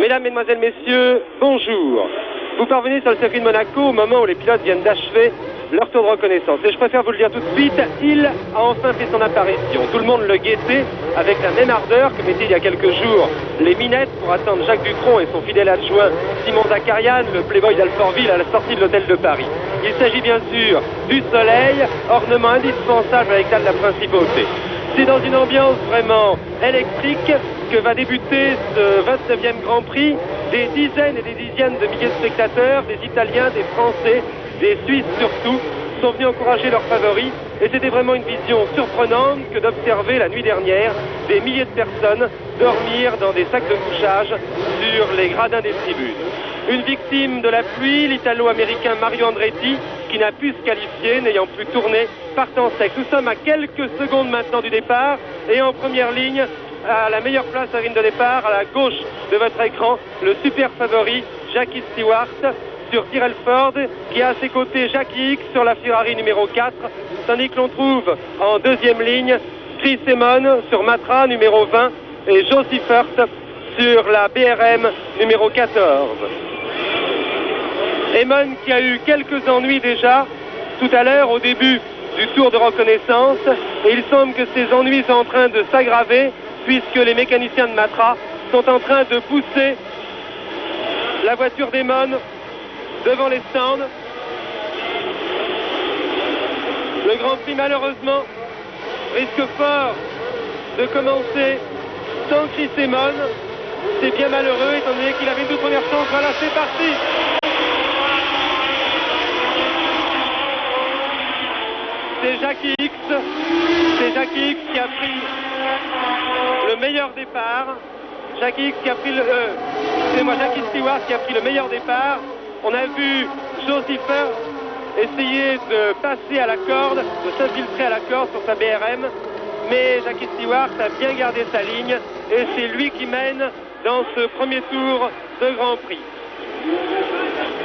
Mesdames, Mesdemoiselles, Messieurs, bonjour. Vous parvenez sur le circuit de Monaco au moment où les pilotes viennent d'achever leur tour de reconnaissance. Et je préfère vous le dire tout de suite, il a enfin fait son apparition. Tout le monde le guettait avec la même ardeur que mettaient il y a quelques jours les minettes pour attendre Jacques Dutronc et son fidèle adjoint Simon Zakarian, le playboy d'Alfortville, à la sortie de l'hôtel de Paris. Il s'agit bien sûr du soleil, ornement indispensable avec de la principauté. C'est dans une ambiance vraiment électrique que va débuter ce 29e Grand Prix. Des dizaines et des dizaines de milliers de spectateurs, des Italiens, des Français, des Suisses surtout, sont venus encourager leurs favoris. Et c'était vraiment une vision surprenante que d'observer la nuit dernière des milliers de personnes dormir dans des sacs de couchage sur les gradins des tribunes. Une victime de la pluie, l'Italo-américain Mario Andretti, qui n'a pu se qualifier, n'ayant plus tourné, partant sec. Nous sommes à quelques secondes maintenant du départ et en première ligne, à la meilleure place à la ligne de départ, à la gauche de votre écran, le super favori Jackie Stewart sur Tyrrell Ford, qui a à ses côtés Jackie X sur la Ferrari numéro 4, tandis que l'on trouve en deuxième ligne Chris Amon sur Matra numéro 20 et Joe Seifert sur la BRM numéro 14. Amon qui a eu quelques ennuis déjà tout à l'heure au début du tour de reconnaissance, et il semble que ces ennuis sont en train de s'aggraver puisque les mécaniciens de Matra sont en train de pousser la voiture d'Amon devant les stands. Le Grand Prix malheureusement risque fort de commencer sans Chris Amon. C'est bien malheureux étant donné qu'il avait une toute première chance. Voilà, c'est parti. C'est Jackie X. C'est Jackie X qui a pris le meilleur départ. Jackie X qui a pris Jackie Stewart qui a pris le meilleur départ. On a vu Joe Seifert essayer de passer à la corde, de s'infiltrer à la corde sur sa BRM, mais Jackie Stewart a bien gardé sa ligne et c'est lui qui mène dans ce premier tour de Grand Prix.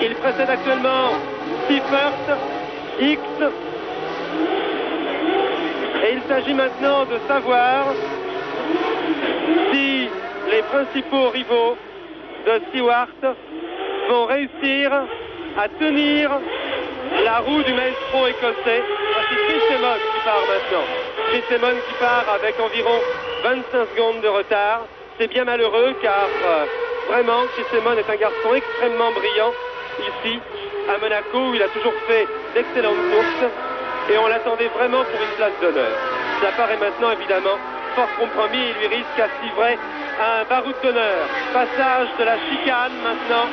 Il précède actuellement Seifert, X, et il s'agit maintenant de savoir si les principaux rivaux de Stewart vont réussir à tenir la roue du maestro écossais. Voici Chris Amon qui part maintenant. Chris Amon qui part avec environ 25 secondes de retard. C'est bien malheureux car vraiment Chris Amon est un garçon extrêmement brillant ici à Monaco où il a toujours fait d'excellentes courses et on l'attendait vraiment pour une place d'honneur. Ça paraît maintenant évidemment fort compromis, il lui risque à Civray un baroud d'honneur. Passage de la chicane maintenant.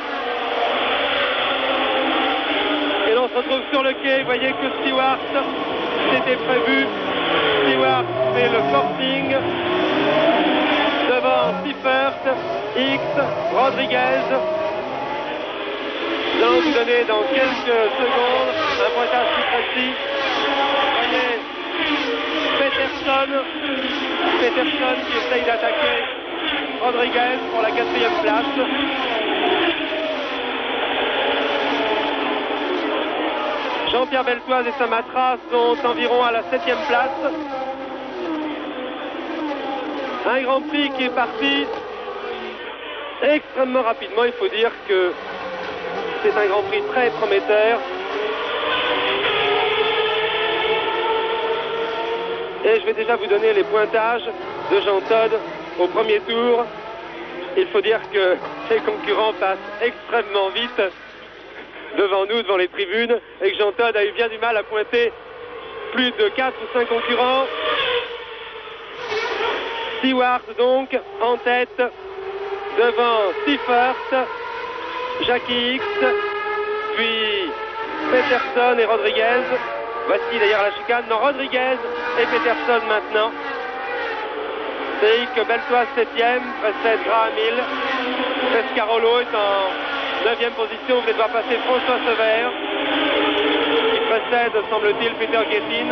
Et l'on se retrouve sur le quai, vous voyez que Stewart, c'était prévu. Stewart fait le forcing devant Seifert, X, Rodriguez. Nous allons vous donner dans quelques secondes un pointage plus précis. Vous voyez Peterson qui essaye d'attaquer Rodriguez pour la 4e place. Jean-Pierre Beltoise et Samatra sont environ à la 7e place. Un Grand Prix qui est parti extrêmement rapidement. Il faut dire que c'est un Grand Prix très prometteur. Et je vais déjà vous donner les pointages de Jean Todt au premier tour. Il faut dire que ses concurrents passent extrêmement vite devant nous, devant les tribunes, et que Jean Todt a eu bien du mal à pointer plus de 4 ou 5 concurrents. Stewart donc en tête devant Seifert, Jackie X, puis Peterson et Rodriguez. Voici d'ailleurs la chicane. Non, Rodriguez et Peterson maintenant. C'est que Beltoise 7e, précède Graham Hill. Pescarolo est en 9e position. Vous allez devoir passer François Sever. Il précède, semble-t-il, Peter Gettin.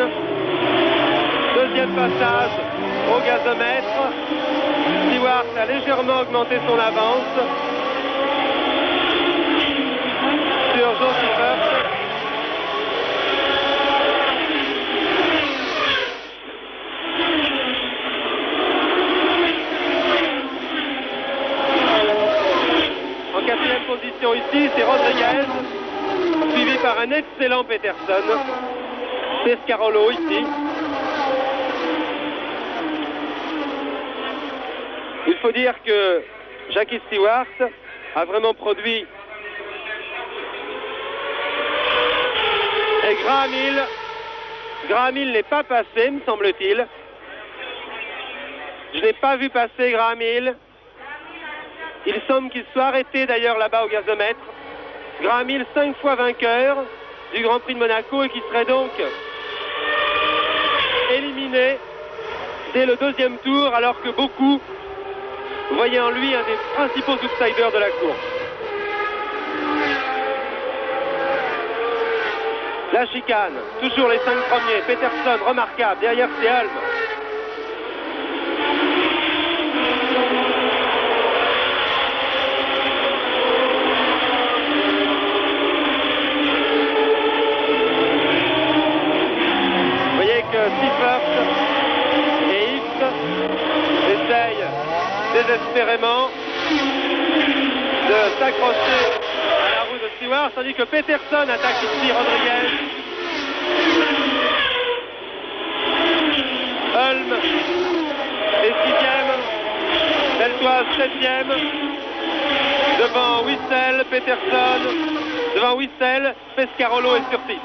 Deuxième passage au gazomètre. Stewart a légèrement augmenté son avance sur Joe Seifert. position ici, c'est Rodriguez, suivi par un excellent Peterson. Pescarolo ici. Il faut dire que Jackie Stewart a vraiment produit. Et Graham Hill n'est pas passé, me semble-t-il. Je n'ai pas vu passer Graham Hill. Il semble qu'il soit arrêté d'ailleurs là-bas au gazomètre. Graham Hill, 5 fois vainqueur du Grand Prix de Monaco et qui serait donc éliminé dès le deuxième tour, alors que beaucoup voyaient en lui un des principaux outsiders de la course. La chicane, toujours les 5 premiers. Peterson, remarquable. Derrière, c'est Hulme. Vous voyez que Seifert et X essayent désespérément de s'accrocher à la roue de Stewart, tandis que Peterson attaque ici Rodriguez. Hulme est 6e, Beltoise 7e, devant Wissel, Peterson, devant Wissel, Pescarolo est sur 6.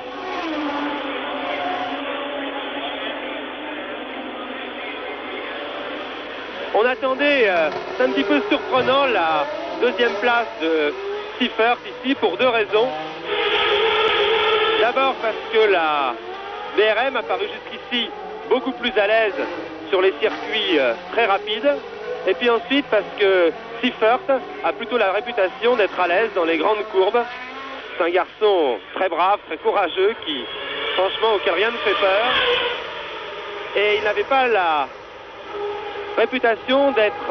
On attendait, c'est un petit peu surprenant, la deuxième place de Seifert ici pour 2 raisons. D'abord parce que la BRM a paru jusqu'ici beaucoup plus à l'aise sur les circuits très rapides. Et puis ensuite parce que Seifert a plutôt la réputation d'être à l'aise dans les grandes courbes. C'est un garçon très brave, très courageux, qui, franchement, auquel rien ne fait peur. Et il n'avait pas la réputation d'être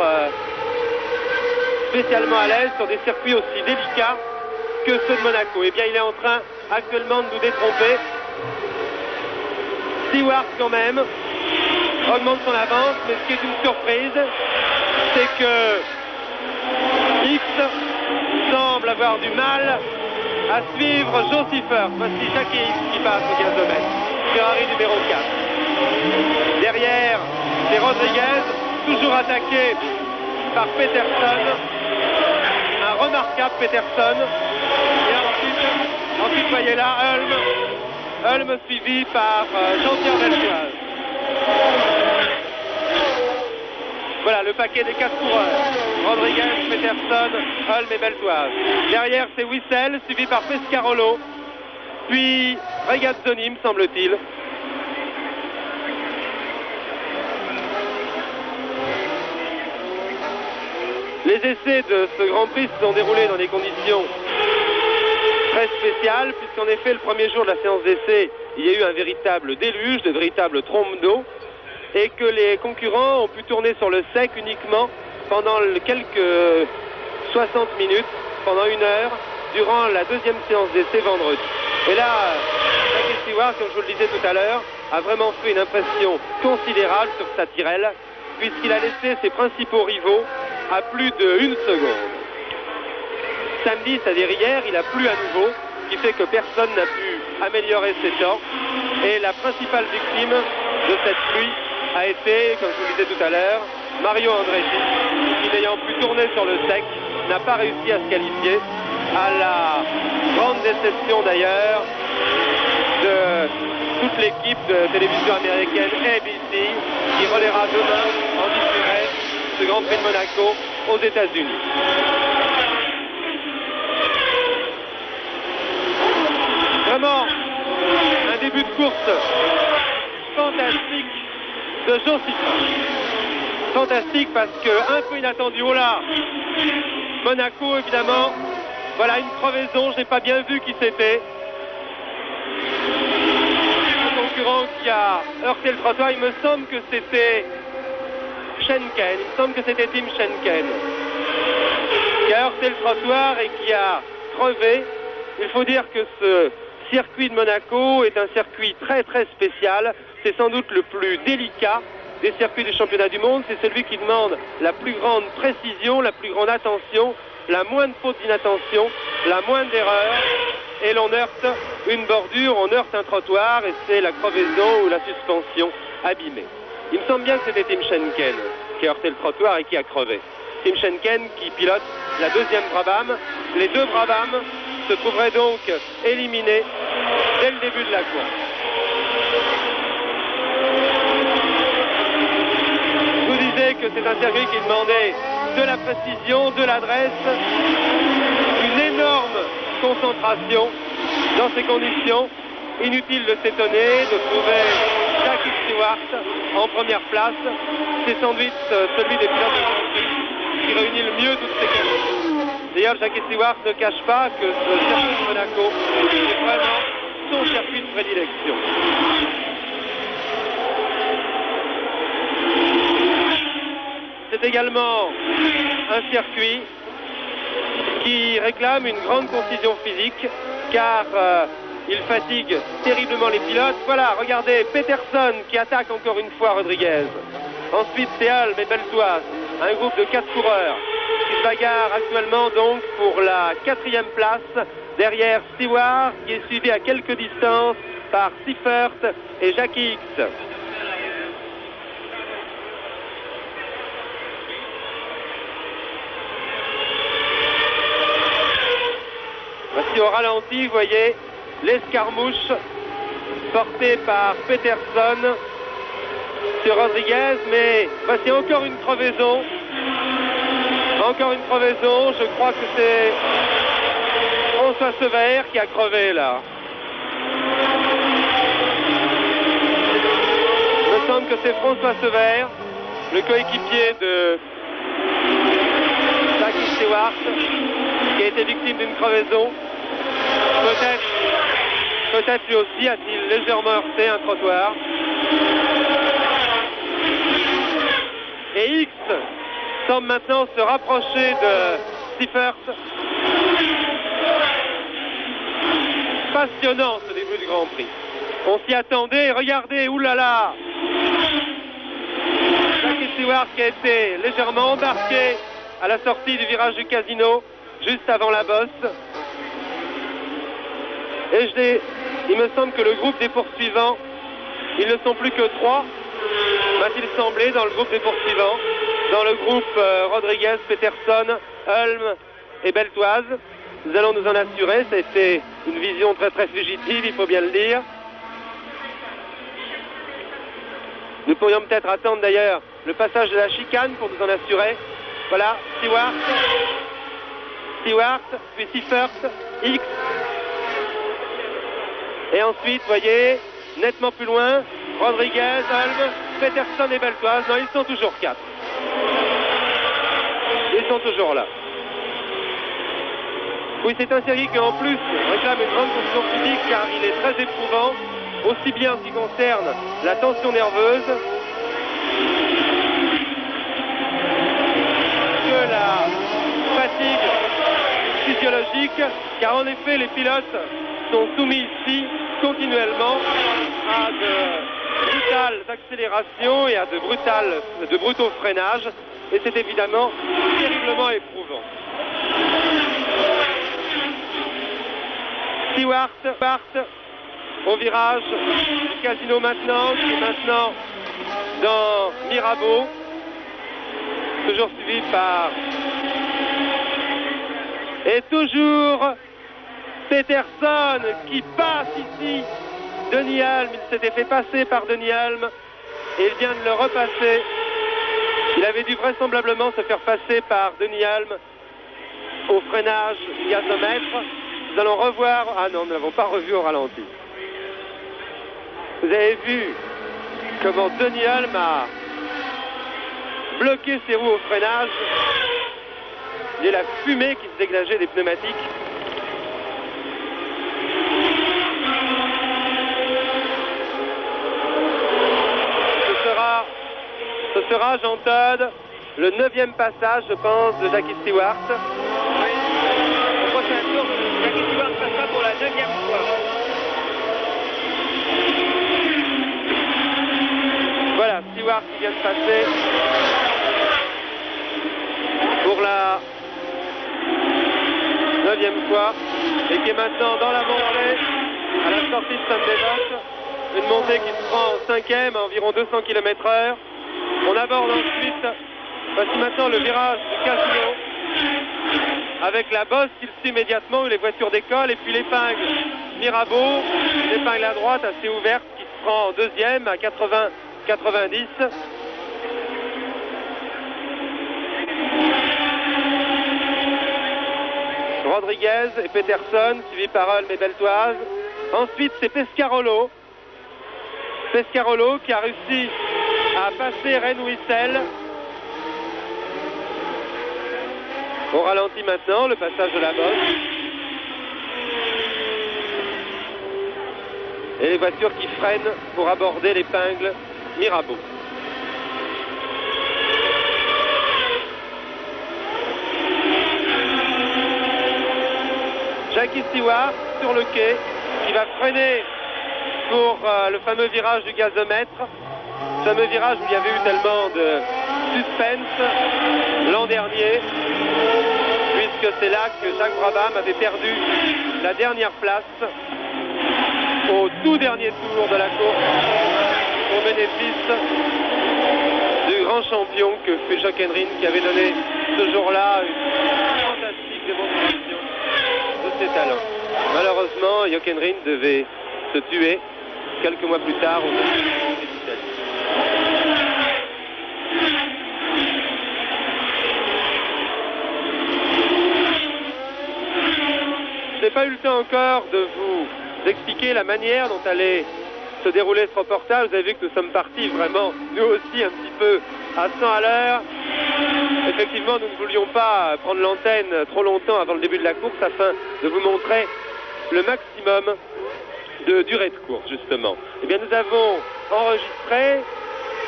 spécialement à l'aise sur des circuits aussi délicats que ceux de Monaco. Eh bien, il est en train actuellement de nous détromper. Stewart, quand même, augmente son avance, mais ce qui est une surprise, c'est que X semble avoir du mal à suivre Joe Seifert. Voici Jackie X qui passe au gazomètre. Ferrari numéro 4. Derrière, c'est Rodriguez, toujours attaqué par Peterson. Un remarquable Peterson. Et ensuite voyez là, Hulme suivi par Jean-Pierre Beltoise. Voilà le paquet des 4 coureurs. Rodriguez, Peterson, Hulme et Beltoise. Derrière, c'est Wissel, suivi par Pescarolo. Puis Regazzoni, me semble-t-il. Les essais de ce Grand Prix se sont déroulés dans des conditions très spéciales, puisqu'en effet, le premier jour de la séance d'essai, il y a eu un véritable déluge, de véritables trombes d'eau, et que les concurrents ont pu tourner sur le sec uniquement pendant quelques 60 minutes, pendant 1 heure, durant la deuxième séance d'essai vendredi. Et là, Jackie Stewart, comme je vous le disais tout à l'heure, a vraiment fait une impression considérable sur sa Tyrrell, puisqu'il a laissé ses principaux rivaux à plus de 1 seconde. Samedi, c'est-à-dire hier, il a plu à nouveau, ce qui fait que personne n'a pu améliorer ses temps. Et la principale victime de cette pluie a été, comme je vous le disais tout à l'heure, Mario Andretti, qui n'ayant pu tourner sur le sec, n'a pas réussi à se qualifier, à la grande déception d'ailleurs de toute l'équipe de télévision américaine ABC, qui relaiera demain en différé ce Grand Prix de Monaco aux États-Unis. Vraiment un début de course fantastique de Joe Seifert. Fantastique parce que un peu inattendu. Oh là, Monaco évidemment. Voilà une crevaison, je n'ai pas bien vu qui c'était. Un concurrent qui a heurté le trottoir, il me semble que c'était Schenken. Il me semble que c'était Tim Schenken qui a heurté le trottoir et qui a crevé. Il faut dire que ce circuit de Monaco est un circuit très très spécial. C'est sans doute le plus délicat des circuits du championnat du monde. C'est celui qui demande la plus grande précision, la plus grande attention la moindre faute d'inattention, la moindre erreur, et l'on heurte une bordure, on heurte un trottoir, et c'est la crevaison ou la suspension abîmée. Il me semble bien que c'était Tim Schenken qui a heurté le trottoir et qui a crevé. Tim Schenken qui pilote la deuxième Brabham. Les deux Brabham se trouveraient donc éliminés dès le début de la course. Je vous disais que c'est un circuit qui demandait de la précision, de l'adresse, une énorme concentration dans ces conditions. Inutile de s'étonner de trouver Jackie Stewart en première place. C'est sans doute celui des pilotes de Grand Prix qui réunit le mieux toutes ces qualités. D'ailleurs, Jackie Stewart ne cache pas que ce circuit de Monaco est vraiment son circuit de prédilection. C'est également un circuit qui réclame une grande concision physique car il fatigue terriblement les pilotes. Voilà, regardez, Peterson qui attaque encore une fois Rodriguez. Ensuite, c'est Hulme et Beltoise, un groupe de 4 coureurs qui se bagarrent actuellement donc pour la 4e place derrière Stewart qui est suivi à quelques distances par Seifert et Jackie X. Voici au ralenti, vous voyez, l'escarmouche portée par Peterson sur Rodriguez, mais voici encore une crevaison. Encore une crevaison, je crois que c'est François Sever qui a crevé là. Il me semble que c'est François Sever, le coéquipier de Jackie Stewart, qui a été victime d'une crevaison. Peut-être lui aussi a-t-il légèrement heurté un trottoir. Et X semble maintenant se rapprocher de Seifert. Passionnant ce début du Grand Prix. On s'y attendait, regardez, oulala. Jackie Stewart qui a été légèrement embarqué à la sortie du virage du Casino, juste avant la bosse. Et il me semble que le groupe des poursuivants, ils ne sont plus que 3, m'a-t-il semblé, dans le groupe des poursuivants. Dans le groupe Rodriguez, Peterson, Hulme et Beltoise. Nous allons nous en assurer, c'était une vision très très fugitive, il faut bien le dire. Nous pourrions peut-être attendre d'ailleurs le passage de la chicane pour nous en assurer. Voilà, Stewart, puis Seifert, X. Et ensuite, vous voyez, nettement plus loin, Rodriguez, Hulme, Peterson et Beltoise. Non, ils sont toujours 4. Ils sont toujours là. Oui, c'est un circuit qui en plus réclame une grande condition physique car il est très éprouvant, aussi bien en ce qui concerne la tension nerveuse que la fatigue physiologique, car en effet les pilotes sont soumis ici continuellement à de brutales accélérations et à de brutaux freinages, et c'est évidemment terriblement éprouvant. Stewart au virage du Casino maintenant, qui est maintenant dans Mirabeau, toujours suivi par et toujours Peterson qui passe ici Denis Hulme. Il s'était fait passer par Denis Hulme et il vient de le repasser. Il avait dû vraisemblablement se faire passer par Denis Hulme au freinage gazomètre. Nous allons revoir... Ah non, nous ne l'avons pas revu au ralenti. Vous avez vu comment Denis Hulme a bloqué ses roues au freinage. Il y a la fumée qui se dégageait des pneumatiques. Ce sera, Jean Todt, le 9e passage, je pense, de Jackie Stewart. Oui. Au prochain tour, Jackie Stewart passera pour la 9e fois. Voilà, Stewart qui vient de passer pour la 9e fois et qui est maintenant dans la montée à la sortie de Saint-Dévote. Une montée qui se prend en 5e à environ 200 km/h. On aborde ensuite, voici maintenant le virage du Casino avec la bosse qui le suit immédiatement où les voitures décollent et puis l'épingle Mirabeau, une épingle à droite assez ouverte qui se prend en 2e à 80-90. Rodriguez et Peterson, suivi par Ulm et Beltoise. Ensuite, c'est Pescarolo. Pescarolo qui a réussi à passer Rennes-Wissel. On ralentit maintenant le passage de la bosse. Et les voitures qui freinent pour aborder l'épingle Mirabeau. Jackie Stewart sur le quai qui va freiner pour le fameux virage du gazomètre. Ce fameux virage où il y avait eu tellement de suspense l'an dernier, puisque c'est là que Jacques Brabham avait perdu la dernière place au tout dernier tour de la course au bénéfice du grand champion que fut Jochen Rindt, qui avait donné ce jour-là une fantastique démonstration de ses talents. Malheureusement, Jochen Rindt devait se tuer quelques mois plus tard au d'Italie. Je n'ai pas eu le temps encore de vous expliquer la manière dont allait se dérouler ce reportage. Vous avez vu que nous sommes partis vraiment, nous aussi, un petit peu à 100 à l'heure. Effectivement, nous ne voulions pas prendre l'antenne trop longtemps avant le début de la course afin de vous montrer le maximum de durée de course, justement. Eh bien, nous avons enregistré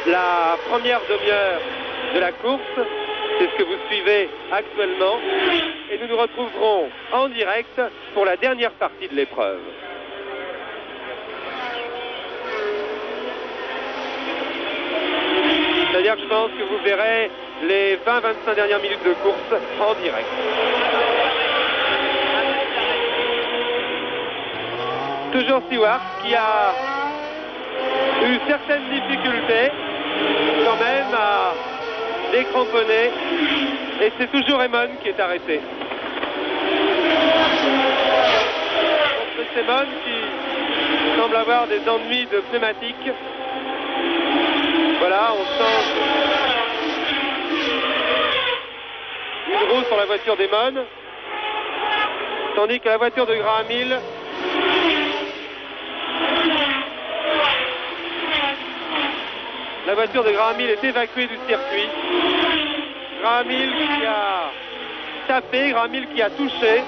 la première demi-heure de la course. C'est ce que vous suivez actuellement. Et nous nous retrouverons en direct pour la dernière partie de l'épreuve. C'est-à-dire que je pense que vous verrez les 20-25 dernières minutes de course en direct. Toujours Stewart qui a eu certaines difficultés quand même à décramponner, et c'est toujours Emon qui est arrêté. C'est Emon qui semble avoir des ennuis de pneumatique. Voilà, on change une roue sur la voiture d'Emon, tandis que la voiture de Graham Hill est évacuée du circuit. Graham Hill qui a tapé, Graham Hill qui a touché,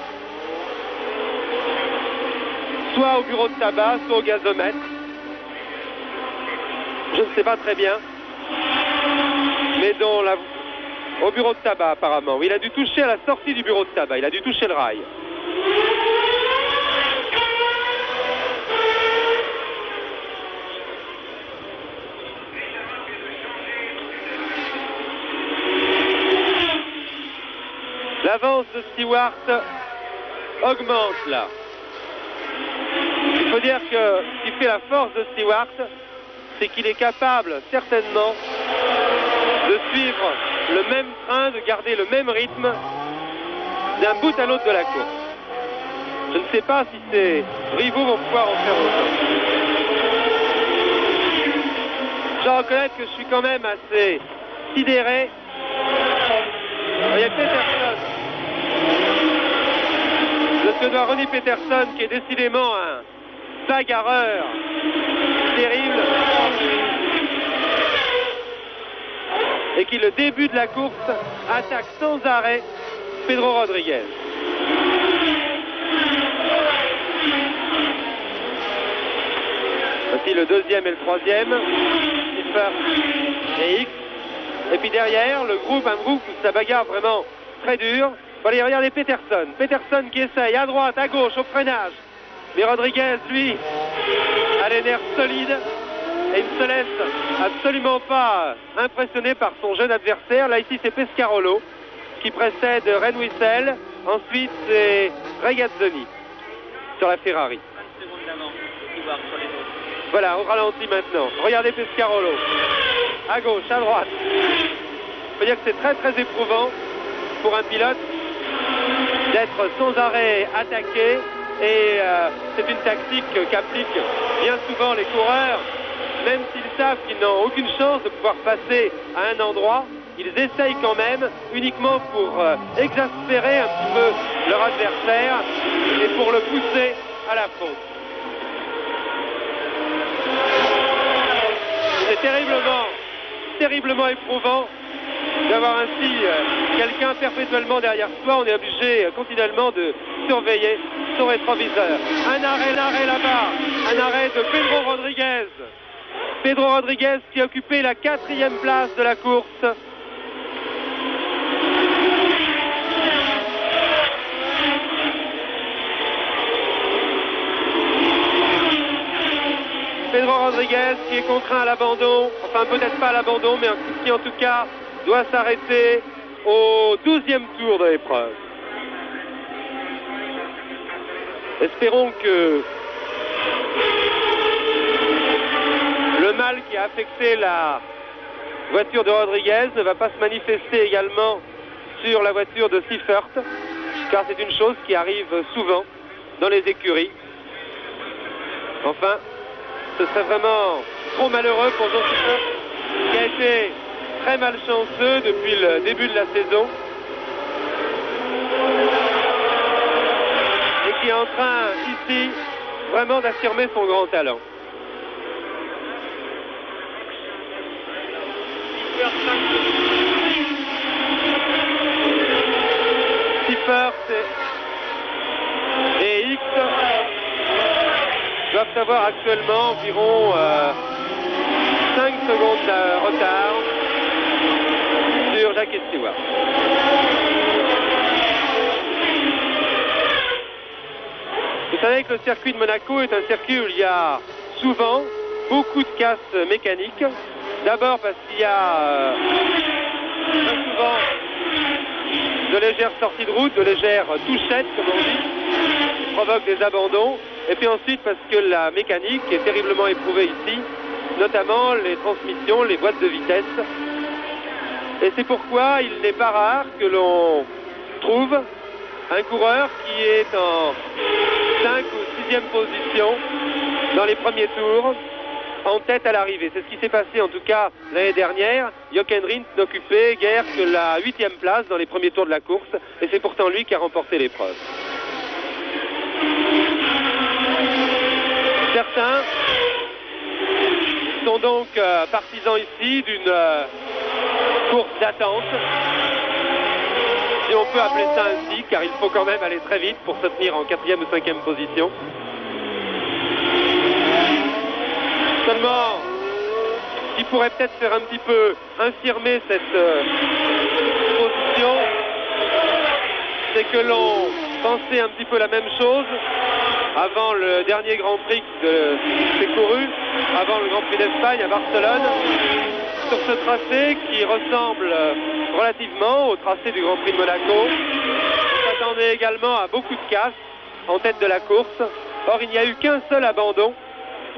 soit au bureau de tabac, soit au gazomètre. Je ne sais pas très bien, mais au bureau de tabac apparemment. Il a dû toucher à la sortie du bureau de tabac, il a dû toucher le rail. L'avance de Stewart augmente là. Il faut dire que ce qui fait la force de Stewart, c'est qu'il est capable certainement de suivre le même train, de garder le même rythme d'un bout à l'autre de la course. Je ne sais pas si ses rivaux vont pouvoir en faire autant. Je dois reconnaître que je suis quand même assez sidéré. Il y a Peterson. Le suédois Ronnie Peterson qui est décidément un bagarreur terrible et qui, le début de la course, attaque sans arrêt Pedro Rodriguez. Voici le deuxième et le troisième, Schiffer et X. Et puis derrière, un groupe où ça bagarre vraiment très dur. Allez, regardez Peterson. Peterson qui essaye à droite, à gauche, au freinage. Mais Rodriguez, lui, a les nerfs solides et il ne se laisse absolument pas impressionner par son jeune adversaire. Là, ici, c'est Pescarolo qui précède Rennes-Wissel. Ensuite, c'est Regazzoni sur la Ferrari. 20 secondes d'avance, Stewart sur les autres. Voilà, on ralentit maintenant. Regardez Pescarolo. À gauche, à droite. Il faut dire que c'est très très éprouvant pour un pilote d'être sans arrêt attaqué. Et c'est une tactique qu'appliquent bien souvent les coureurs. Même s'ils savent qu'ils n'ont aucune chance de pouvoir passer à un endroit, ils essayent quand même, uniquement pour exaspérer un petit peu leur adversaire et pour le pousser à la faute. C'est terriblement éprouvant d'avoir ainsi quelqu'un perpétuellement derrière soi. On est obligé continuellement de surveiller son rétroviseur. Un arrêt là-bas, un arrêt de Pedro Rodriguez. Pedro Rodriguez qui a occupé la 4e place de la course. Pedro Rodriguez qui est contraint à l'abandon, enfin peut-être pas à l'abandon, mais qui en tout cas doit s'arrêter au 12e tour de l'épreuve. Espérons que le mal qui a affecté la voiture de Rodriguez ne va pas se manifester également sur la voiture de Seifert, car c'est une chose qui arrive souvent dans les écuries. Enfin, ce serait vraiment trop malheureux pour Jean Seifert, qui a été très malchanceux depuis le début de la saison et qui est en train ici vraiment d'affirmer son grand talent. Seifert et X doivent avoir actuellement environ 5 secondes de retard sur Jacques Stewart. Vous savez que le circuit de Monaco est un circuit où il y a souvent beaucoup de casses mécaniques. D'abord parce qu'il y a très souvent de légères sorties de route, de légères touchettes, comme on dit, qui provoquent des abandons. Et puis ensuite parce que la mécanique est terriblement éprouvée ici, notamment les transmissions, les boîtes de vitesse. Et c'est pourquoi il n'est pas rare que l'on trouve un coureur qui est en 5 ou 6e position dans les premiers tours, en tête à l'arrivée. C'est ce qui s'est passé en tout cas l'année dernière. Jochen Rindt n'occupait guère que la 8e place dans les premiers tours de la course, et c'est pourtant lui qui a remporté l'épreuve. Certains sont donc partisans ici d'une course d'attente, si on peut appeler ça ainsi, car il faut quand même aller très vite pour se tenir en 4e ou 5e position. Seulement, ce qui pourrait peut-être faire un petit peu infirmer cette position, c'est que l'on pensait un petit peu la même chose avant le dernier Grand Prix de s'est couru, avant le Grand Prix d'Espagne à Barcelone, sur ce tracé qui ressemble relativement au tracé du Grand Prix de Monaco. On s'attendait également à beaucoup de casses en tête de la course. Or, il n'y a eu qu'un seul abandon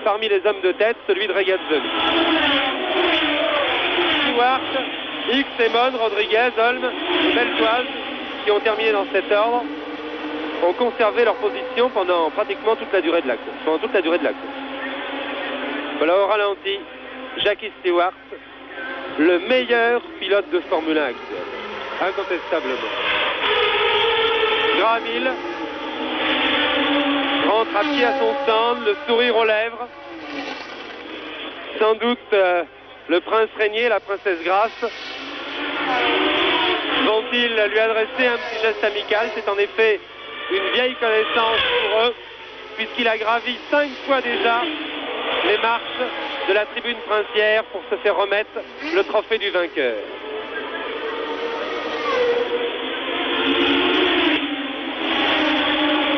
parmi les hommes de tête, celui de Regazzoni. Stewart, X, Simon, Rodriguez, Holm et Beltoise, qui ont terminé dans cet ordre, ont conservé leur position pendant pratiquement toute la durée de la course. Voilà au ralenti, Jackie Stewart, le meilleur pilote de Formule 1 actuel, incontestablement. Graham Hill rentre à pied à son stand, le sourire aux lèvres. Sans doute le prince régné, la princesse Grace vont-ils lui adresser un petit geste amical. C'est en effet une vieille connaissance pour eux, puisqu'il a gravi 5 fois déjà les marches de la tribune princière pour se faire remettre le trophée du vainqueur.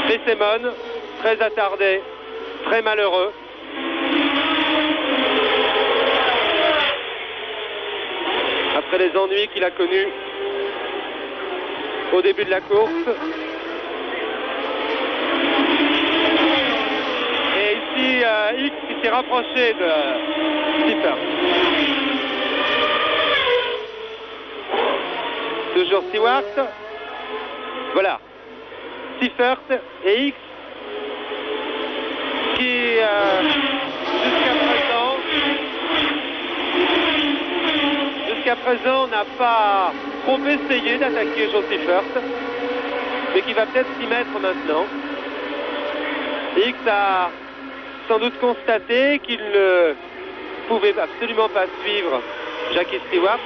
Et Simon, très attardé, très malheureux. Après les ennuis qu'il a connus au début de la course, rapproché de Seifert. Toujours Stewart. Voilà. Seifert et X qui jusqu'à présent n'a pas trop essayé d'attaquer Joe Seifert, mais qui va peut-être s'y mettre maintenant. X a sans doute constaté qu'il ne pouvait absolument pas suivre Jackie Stewart,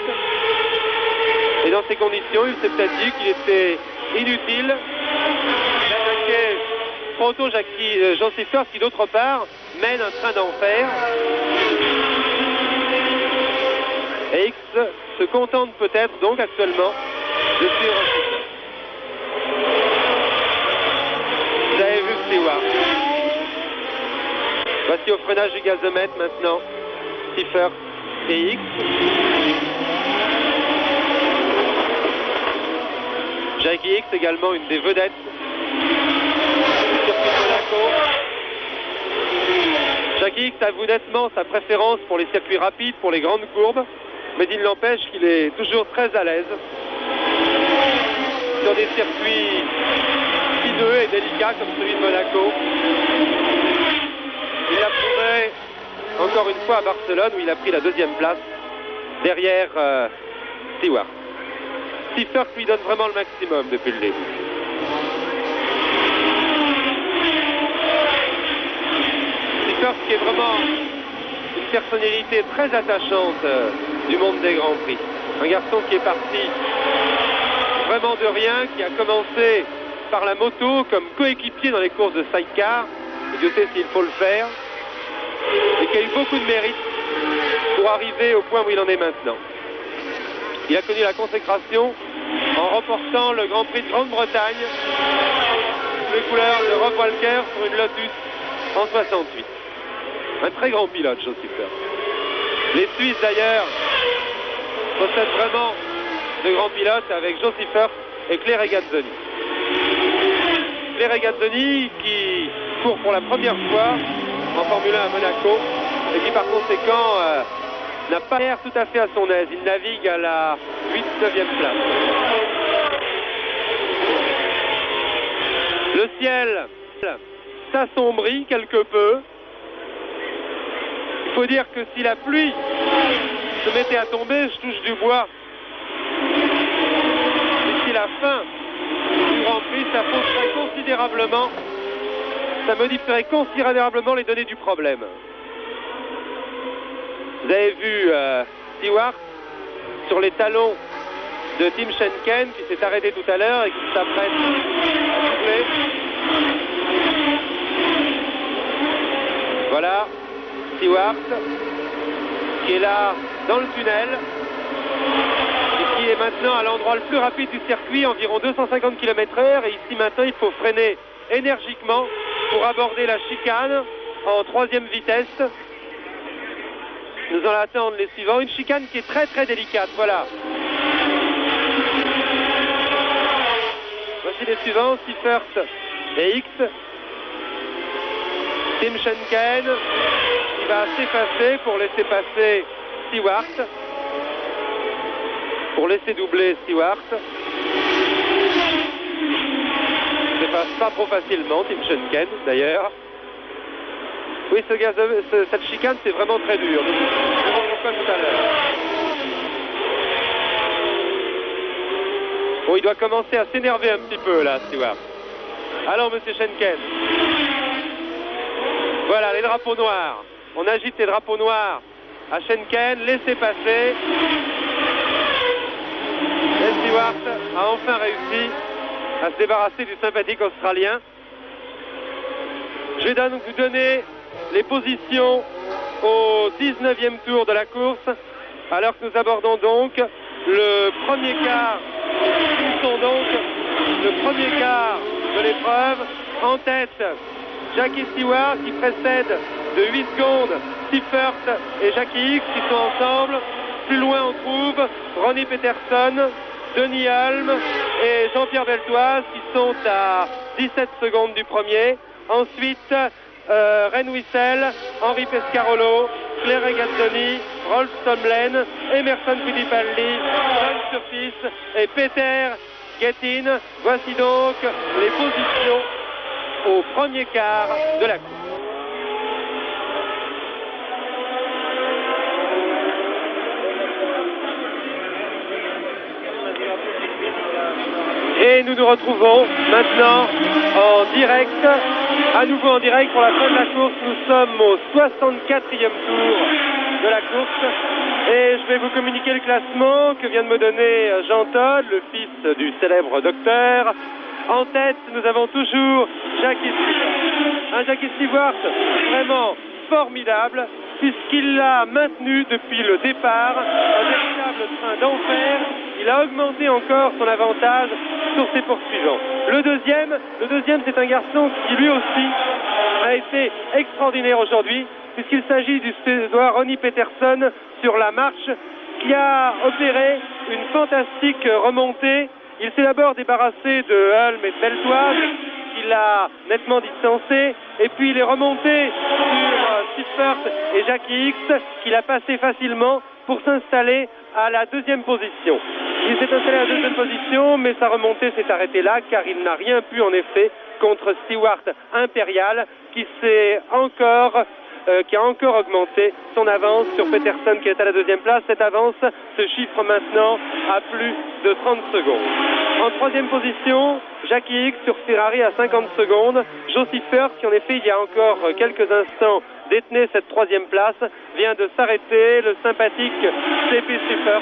et dans ces conditions il s'est peut-être dit qu'il était inutile d'attaquer trop tôt Joe Seifert, qui d'autre part mène un train d'enfer. Et X se contente peut-être donc actuellement de suivre. Vous avez vu Stewart. Voici au freinage du gazomètre maintenant Seifert et X. Jackie X également une des vedettes du circuit de Monaco. Jackie X avoue nettement sa préférence pour les circuits rapides, pour les grandes courbes, mais il n'empêche qu'il est toujours très à l'aise sur des circuits spineux et délicats comme celui de Monaco. Il l'a prouvé encore une fois à Barcelone, où il a pris la 2e place derrière Stewart. Seifert lui donne vraiment le maximum depuis le début. Seifert qui est vraiment une personnalité très attachante du monde des Grands Prix. Un garçon qui est parti vraiment de rien, qui a commencé par la moto comme coéquipier dans les courses de sidecar, et Dieu sait s'il faut le faire, et qui a eu beaucoup de mérite pour arriver au point où il en est maintenant. Il a connu la consécration en remportant le Grand Prix de Grande-Bretagne sous les couleurs de Rob Walker sur une Lotus en 68. Un très grand pilote, Joe Seifert. Les Suisses d'ailleurs possèdent vraiment de grands pilotes avec Joe Seifert et Claire Regazzoni. Claire Regazzoni qui court pour la première fois en Formule 1 à Monaco et qui par conséquent n'a pas l'air tout à fait à son aise. Il navigue à la 8-9e place. Le ciel s'assombrit quelque peu. Il faut dire que si la pluie se mettait à tomber, je touche du bois, d'ici la fin du Grand Prix, ça fausserait considérablement, ça modifierait considérablement les données du problème. Vous avez vu Stewart sur les talons de Tim Schenken qui s'est arrêté tout à l'heure et qui s'apprête à doubler. Voilà Stewart qui est là dans le tunnel et qui est maintenant à l'endroit le plus rapide du circuit, environ 250 km/h, et ici maintenant il faut freiner énergiquement pour aborder la chicane en 3e vitesse. Nous allons attendre les suivants. Une chicane qui est très très délicate. Voilà. Voici les suivants. Seifert et X. Tim Schenken qui va s'effacer pour laisser passer Stewart. Pour laisser doubler Stewart. Il ne passe pas trop facilement, Tim Schenken d'ailleurs. Oui, cette chicane, c'est vraiment très dur. Je vais voir pourquoi tout à l'heure. Bon, il doit commencer à s'énerver un petit peu, là, Stewart. Allons, monsieur Schenken. Voilà, les drapeaux noirs. On agite les drapeaux noirs à Schenken. Laissez passer. Et Stewart a enfin réussi à se débarrasser du sympathique Australien. Je vais donc vous donner les positions au 19e tour de la course, alors que nous abordons donc le premier quart. Nous sont donc le premier quart de l'épreuve. En tête, Jackie Stewart qui précède de 8 secondes Seifert et Jackie X qui sont ensemble. Plus loin on trouve Ronnie Peterson, Denis Hulme et Jean-Pierre Beltoise qui sont à 17 secondes du premier. Ensuite, Ren Wissel, Henri Pescarolo, Claire Regazzoni, Rolf Stomlen, Emerson Fittipaldi, John Surtees et Peter Gethin. Voici donc les positions au premier quart de la course. Et nous nous retrouvons maintenant en direct, à nouveau en direct pour la fin de la course. Nous sommes au 64e tour de la course et je vais vous communiquer le classement que vient de me donner Jean Todt, le fils du célèbre docteur. En tête, nous avons toujours Jackie Stewart. Un Jackie Stewart vraiment formidable puisqu'il l'a maintenu depuis le départ, un véritable train d'enfer. Il a augmenté encore son avantage sur ses poursuivants. Le deuxième, c'est un garçon qui lui aussi a été extraordinaire aujourd'hui, puisqu'il s'agit du Suédois Ronnie Peterson sur la marche, qui a opéré une fantastique remontée. Il s'est d'abord débarrassé de Hulme et de Beltoise, qu'il a nettement distancé, et puis il est remonté sur Siffert et Jackie X, qu'il a passé facilement pour s'installer à la deuxième position. Il s'est installé à la deuxième position, mais sa remontée s'est arrêtée là, car il n'a rien pu en effet contre Stewart Impérial, qui a encore augmenté son avance sur Peterson, qui est à la deuxième place. Cette avance se chiffre maintenant à plus de 30 secondes. En troisième position, Jackie X sur Ferrari à 50 secondes. Joe Siffert, qui en effet il y a encore quelques instants détenait cette troisième place, vient de s'arrêter. Le sympathique C.P. Siffert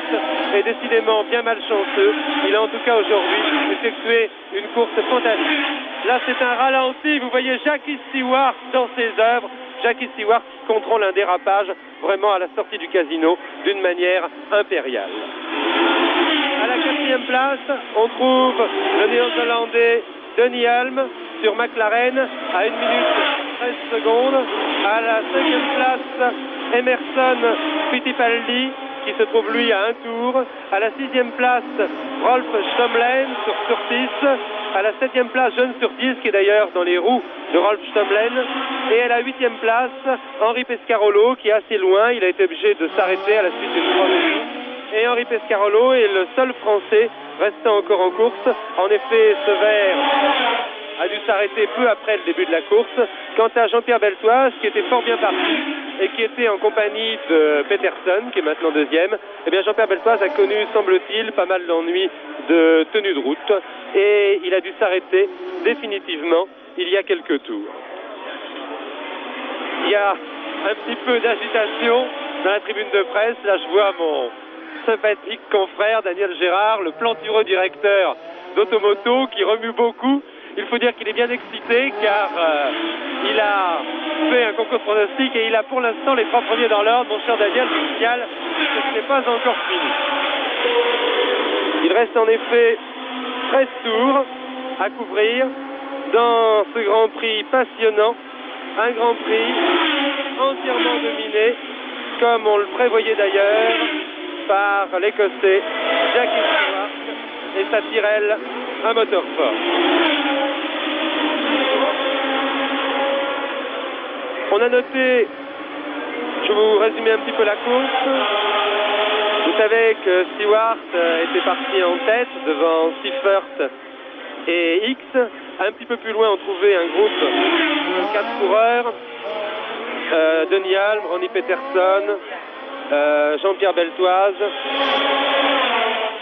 est décidément bien malchanceux. Il a en tout cas aujourd'hui effectué une course fantastique. Là c'est un ralenti, vous voyez Jackie Stewart dans ses œuvres. Jackie Stewart qui contrôle un dérapage vraiment à la sortie du casino d'une manière impériale. À la quatrième place, on trouve le néo-zélandais Denny Hulme sur McLaren à 1 minute 13 secondes. À la cinquième place, Emerson Fittipaldi qui se trouve lui à un tour. À la sixième place, Rolf Stomlen sur Surtees. À la septième place, John Surtees qui est d'ailleurs dans les roues de Rolf Stomlen. Et à la huitième place, Henri Pescarolo qui est assez loin. Il a été obligé de s'arrêter à la suite d'une crevaison. Et Henri Pescarolo est le seul Français restant encore en course. En effet, Sever a dû s'arrêter peu après le début de la course. Quant à Jean-Pierre Beltoise, qui était fort bien parti et qui était en compagnie de Peterson, qui est maintenant deuxième, eh bien Jean-Pierre Beltoise a connu, semble-t-il, pas mal d'ennuis de tenue de route et il a dû s'arrêter définitivement il y a quelques tours. Il y a un petit peu d'agitation dans la tribune de presse. Là, je vois mon sympathique confrère Daniel Gérard, le plantureux directeur d'Automoto, qui remue beaucoup. Il faut dire qu'il est bien excité car il a fait un concours pronostic et il a pour l'instant les 3 premiers dans l'ordre. Mon cher Daniel, je signale que ce n'est pas encore fini. Il reste en effet 13 tours à couvrir dans ce Grand Prix passionnant. Un Grand Prix entièrement dominé, comme on le prévoyait d'ailleurs, par l'Écossais Jackie Stewart et sa Tyrrell, un moteur fort. On a noté, je vais vous résumer un petit peu la course. Vous savez que Stewart était parti en tête devant Siffert et X. Un petit peu plus loin, on trouvait un groupe de 4 coureurs. Denny Hulme, Ronnie Peterson, Jean-Pierre Beltoise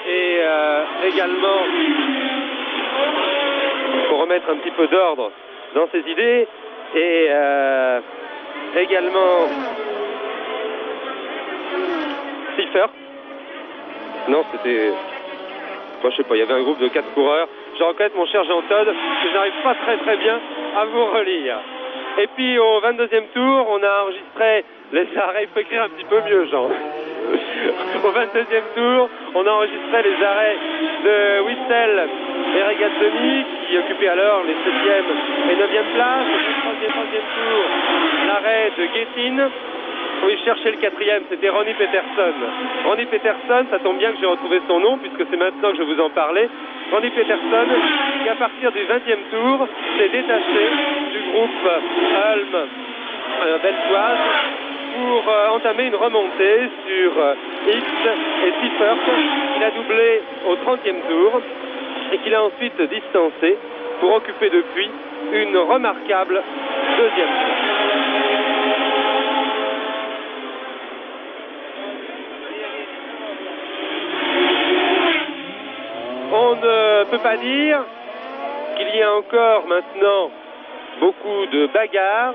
et également, pour remettre un petit peu d'ordre dans ses idées, et également Siffert. Non, c'était... Moi, je sais pas, il y avait un groupe de 4 coureurs. Je reconnais mon cher Jean Todt que je n'arrive pas très bien à vous relire. Et puis au 22e tour, on a enregistré les arrêts. Il faut écrire un petit peu mieux, Jean. Au 22e tour, on a enregistré les arrêts de Wissel et Regazzoni, qui occupaient alors les 7e et 9e places. Au 3e tour, l'arrêt de Gethin. Oui, chercher le 4e, c'était Ronnie Peterson. Ronnie Peterson, ça tombe bien que j'ai retrouvé son nom, puisque c'est maintenant que je vous en parlais. Randy Peterson qui à partir du 20e tour s'est détaché du groupe Ulm belsoise pour entamer une remontée sur X et Seifert. Il a doublé au 30e tour et qu'il a ensuite distancé pour occuper depuis une remarquable deuxième place. On ne peut pas dire qu'il y a encore maintenant beaucoup de bagarres.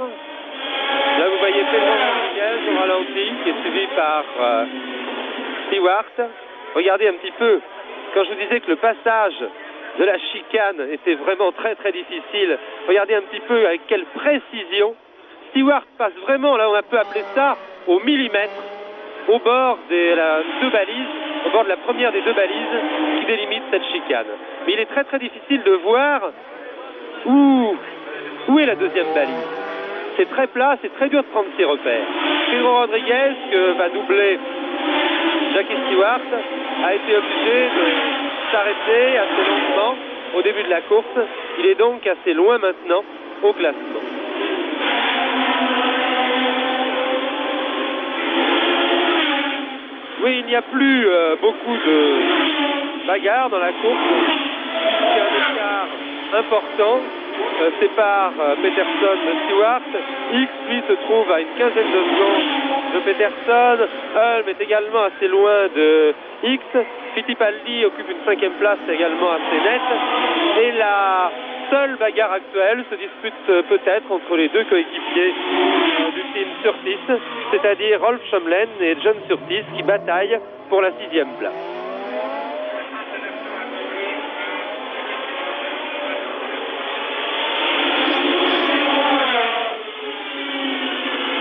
Là, vous voyez Pedro Rodriguez au ralenti, qui est suivi par Stewart. Regardez un petit peu, quand je vous disais que le passage de la chicane était vraiment très très difficile, regardez un petit peu avec quelle précision Stewart passe vraiment, là on peut appeler ça au millimètre, au bord des deux balises, au bord de la première des deux balises qui délimite cette chicane. Mais il est très très difficile de voir où est la deuxième balise. C'est très plat, c'est très dur de prendre ses repères. Pedro Rodriguez, que va doubler Jackie Stewart, a été obligé de s'arrêter assez lentement au début de la course. Il est donc assez loin maintenant au classement. Oui, il n'y a plus beaucoup de bagarres dans la course. Il y a un écart important sépare Peterson de Stewart. X, lui, se trouve à une quinzaine de secondes de Peterson. Ulm est également assez loin de X. Fittipaldi occupe une 5e place également assez nette. Et la seule bagarre actuelle se dispute peut-être entre les deux coéquipiers du team Surtees, c'est-à-dire Rolf Schomlen et John Surtees qui bataillent pour la 6e place.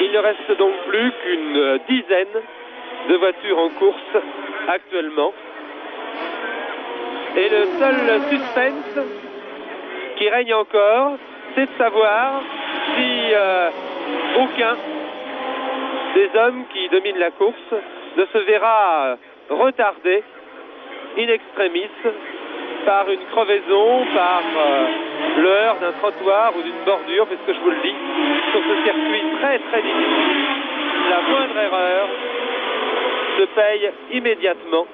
Il ne reste donc plus qu'une dizaine de voitures en course actuellement. Et le seul suspense qui règne encore, c'est de savoir si aucun des hommes qui dominent la course ne se verra retardé in extremis par une crevaison, par le heurt d'un trottoir ou d'une bordure, puisque je vous le dis, sur ce circuit très très difficile, la moindre erreur se paye immédiatement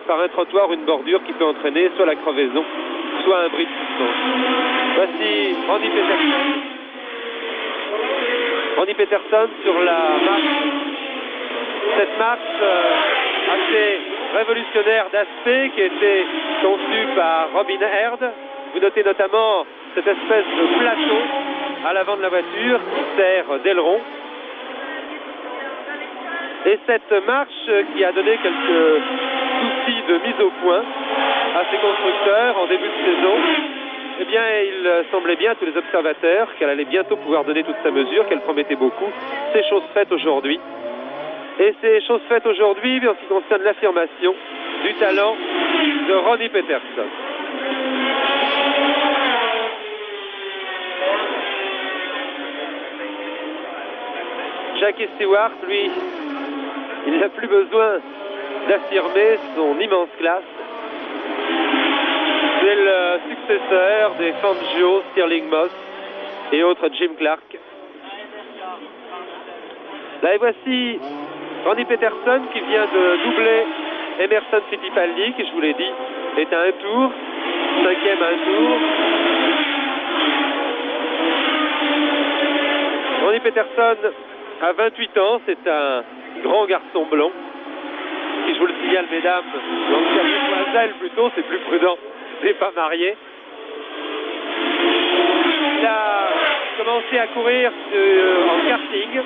par un trottoir ou une bordure qui peut entraîner soit la crevaison, soit un bris de suspension. Voici Randy Peterson. Randy Peterson sur la marche. Cette marche assez révolutionnaire d'aspect qui a été conçue par Robin Herd. Vous notez notamment cette espèce de plateau à l'avant de la voiture qui sert d'aileron. Et cette marche qui a donné quelques soucis de mise au point à ses constructeurs en début de saison, eh bien, il semblait bien à tous les observateurs qu'elle allait bientôt pouvoir donner toute sa mesure, qu'elle promettait beaucoup. C'est chose faite aujourd'hui. Et c'est chose faite aujourd'hui en ce qui concerne l'affirmation du talent de Ronnie Peterson. Jackie Stewart, lui, il n'a plus besoin d'affirmer son immense classe. C'est le successeur des Fangio, Stirling Moss et autres Jim Clark. Là, et voici Randy Peterson qui vient de doubler Emerson Fittipaldi, qui, je vous l'ai dit, est à un tour, 5e à un tour. Randy Peterson a 28 ans, c'est un grand garçon blond, qui, je vous le signale, mesdames, l'ancien demoiselle plutôt, c'est plus prudent, n'est pas marié. Il a commencé à courir en karting.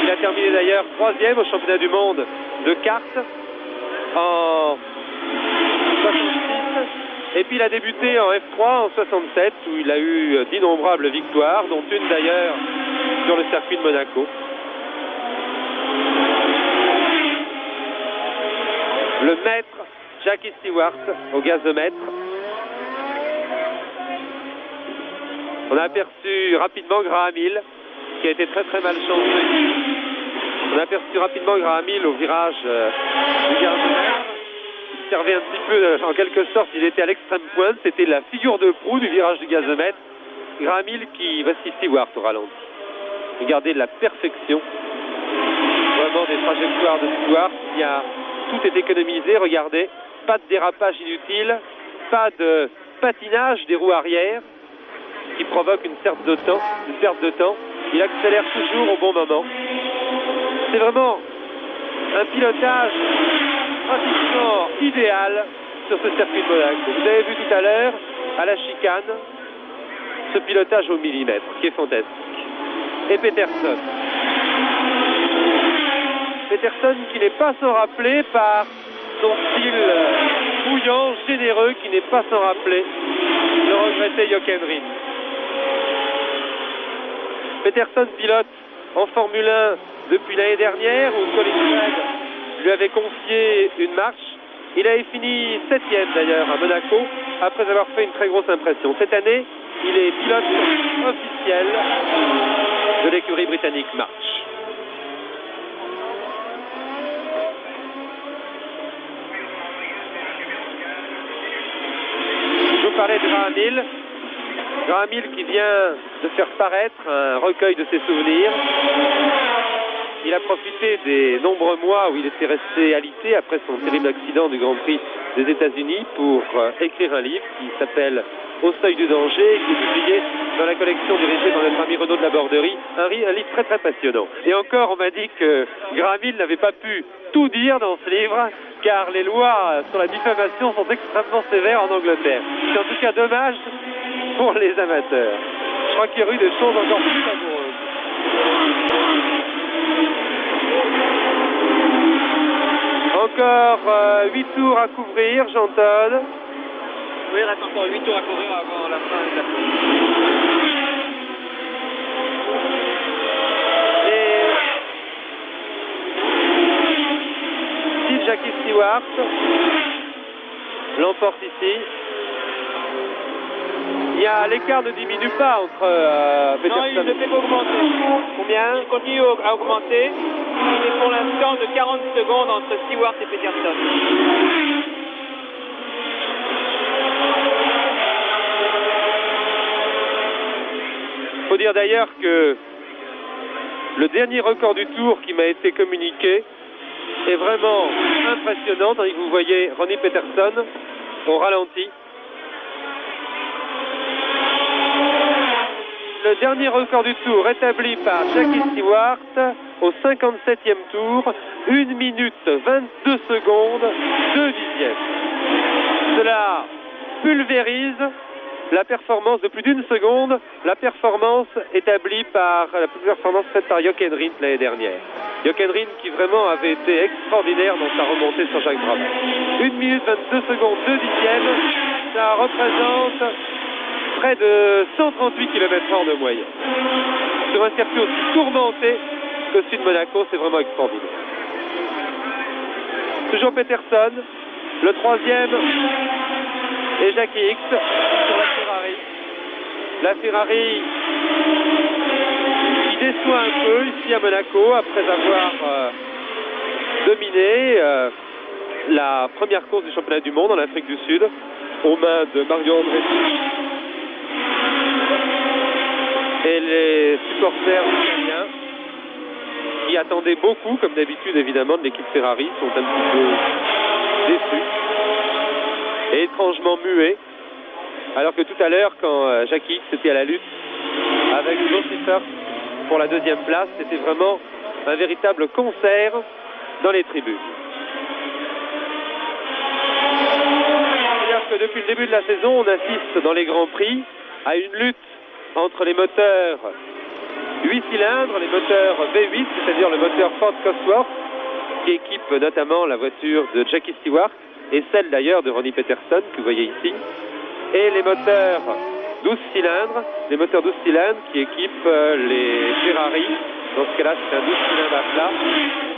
Il a terminé d'ailleurs 3e au championnat du monde de kart en 66. Et puis il a débuté en F3 en 67 où il a eu d'innombrables victoires, dont une d'ailleurs sur le circuit de Monaco. Le maître Jackie Stewart au gazomètre. On a aperçu rapidement Graham Hill qui a été très très mal changé. On a aperçu rapidement Graham Hill au virage du gazomètre. servait un petit peu, en quelque sorte, il était à l'extrême pointe. C'était la figure de proue du virage du gazomètre. Graham Hill qui voici Stewart au ralenti. Regardez la perfection. Vraiment des trajectoires de Stewart. Tout est économisé, regardez. Pas de dérapage inutile, pas de patinage des roues arrière qui provoque une perte de temps. Il accélère toujours au bon moment. C'est vraiment un pilotage pratiquement idéal sur ce circuit de Monaco. Vous avez vu tout à l'heure, à la chicane, ce pilotage au millimètre qui est fantastique. Et Peterson. Peterson qui n'est pas sans rappeler par son style bouillant, généreux, qui n'est pas sans rappeler le regretté Jochen Rindt. Peterson pilote en Formule 1 depuis l'année dernière où Colin Craig lui avait confié une marche. Il avait fini 7e d'ailleurs à Monaco après avoir fait une très grosse impression. Cette année, il est pilote officiel de l'écurie britannique March. Je vous parlais de Graham Hill. Graham Hill qui vient de faire paraître un recueil de ses souvenirs. Il a profité des nombreux mois où il était resté alité après son terrible accident du Grand Prix des États-Unis pour écrire un livre qui s'appelle Au seuil du danger, qui est publié dans la collection dirigée par notre ami Renaud de la Borderie. Un livre très très passionnant. Et encore, on m'a dit que Graham Hill n'avait pas pu tout dire dans ce livre, car les lois sur la diffamation sont extrêmement sévères en Angleterre. C'est en tout cas dommage pour les amateurs. Je crois qu'il y aurait eu des choses encore plus amoureuses. Encore 8 tours à couvrir, Jean-Todd. Oui, il reste encore 8 tours à courir avant la fin de la course. Et si Jackie Stewart l'emporte ici, il y a l'écart ne diminue pas entre Peterson. Non, il ne fait qu'augmenter. Combien? Il continue à augmenter. Il est pour l'instant de 40 secondes entre Stewart et Peterson. Il faut dire d'ailleurs que le dernier record du tour qui m'a été communiqué est vraiment impressionnant, tandis que vous voyez Ronnie Peterson au ralenti. Le dernier record du tour établi par Jackie Stewart au 57e tour, 1 minute 22 secondes, 2 dixièmes. Cela pulvérise la performance de plus d'une seconde, la performance établie par la performance faite par Jochen Rindt l'année dernière. Jochen Rindt qui vraiment avait été extraordinaire dans sa remontée sur Jacques Brabant. 1 minute 22 secondes, 2 dixièmes, ça représente près de 138 km/h de moyenne. Sur un circuit aussi tourmenté que celui de Monaco, c'est vraiment extraordinaire. Toujours Peterson, le troisième et Jackie X sur la Ferrari. La Ferrari qui déçoit un peu ici à Monaco après avoir dominé la première course du championnat du monde en Afrique du Sud aux mains de Mario Andretti. Et les supporters italiens qui attendaient beaucoup, comme d'habitude évidemment, de l'équipe Ferrari, sont un petit peu déçus et étrangement muets. Alors que tout à l'heure, quand Jackie X était à la lutte avec Joe Seifert pour la deuxième place, c'était vraiment un véritable concert dans les tribunes. C'est-à-dire que depuis le début de la saison, on assiste dans les Grands Prix à une lutte entre les moteurs 8 cylindres, les moteurs V8, c'est-à-dire le moteur Ford Cosworth, qui équipe notamment la voiture de Jackie Stewart, et celle d'ailleurs de Ronnie Peterson, que vous voyez ici, et les moteurs 12 cylindres, les moteurs 12 cylindres qui équipent les Ferrari, dans ce cas-là c'est un 12 cylindres à plat,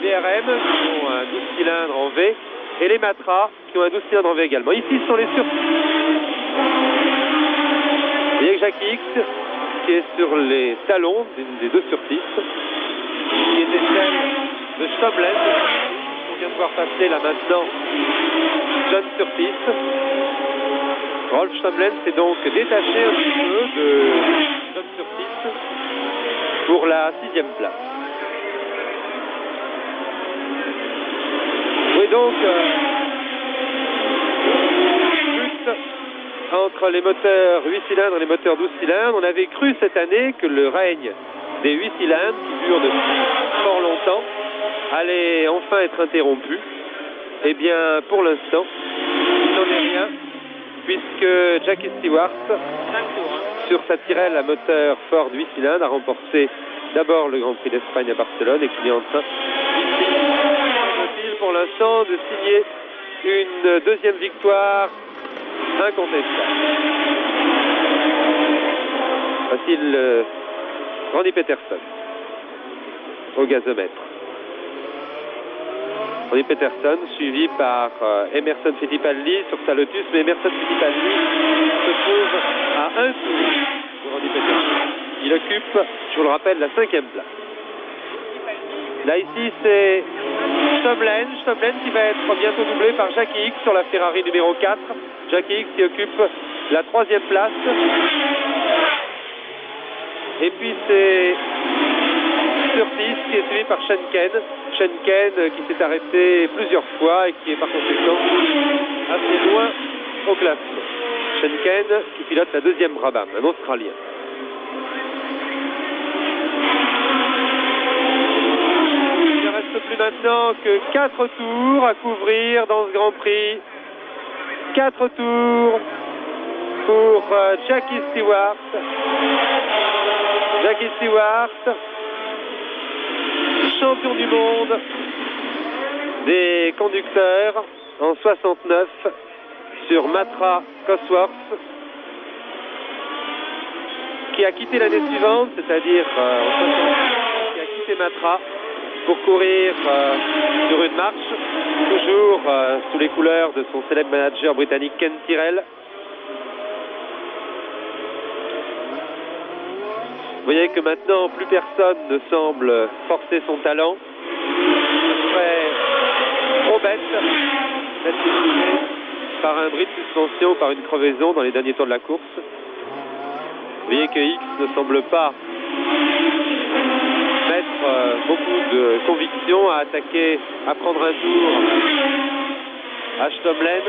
les BRM qui ont un 12 cylindres en V, et les Matra qui ont un 12 cylindres en V également. Ici ce sont les Vous voyez que Jackie X qui est sur les talons d'une des deux surpistes, qui était celle de Choblet, qu'on vient de voir passer là maintenant John Surtees. Rolf Stömmlen s'est donc détaché un petit peu de John Surtees pour la 6e place. Oui, donc, lutte entre les moteurs 8 cylindres et les moteurs 12 cylindres. On avait cru cette année que le règne des 8 cylindres, qui dure depuis fort longtemps, allait enfin être interrompu. Eh bien, pour l'instant, il n'en est rien, puisque Jackie Stewart, sur sa Tyrrell à moteur Ford 8 cylindres, a remporté d'abord le Grand Prix d'Espagne à Barcelone et qu'il est en train, ici, pour l'instant, de signer une deuxième victoire incontestable. Voici Randy Peterson au gazomètre. Randy Peterson suivi par Emerson Fittipaldi sur sa Lotus, mais Emerson Fittipaldi se trouve à un tour de Randy Peterson. Il occupe, je vous le rappelle, la 5e place. Là ici c'est Stömmlen qui va être bientôt doublé par Jackie Hick sur la Ferrari numéro 4. Jackie Hick qui occupe la 3e place. Et puis c'est Surtees qui est suivi par Schenken qui s'est arrêté plusieurs fois et qui est par conséquent assez loin au classement. Schenken qui pilote la 2e Brabham, un Australien. Il ne reste plus maintenant que 4 tours à couvrir dans ce Grand Prix. 4 tours pour Jackie Stewart. Jackie Stewart, champion du monde des conducteurs en 69 sur Matra Cosworth, qui a quitté l'année suivante, c'est-à-dire en 69, qui a quitté Matra pour courir sur une marche, toujours sous les couleurs de son célèbre manager britannique Ken Tyrrell. Vous voyez que maintenant, plus personne ne semble forcer son talent. Ce serait trop bête d'être touché par un bris de suspension ou par une crevaison dans les derniers tours de la course. Vous voyez que X ne semble pas mettre beaucoup de conviction à attaquer, à prendre un tour à Stömmlen.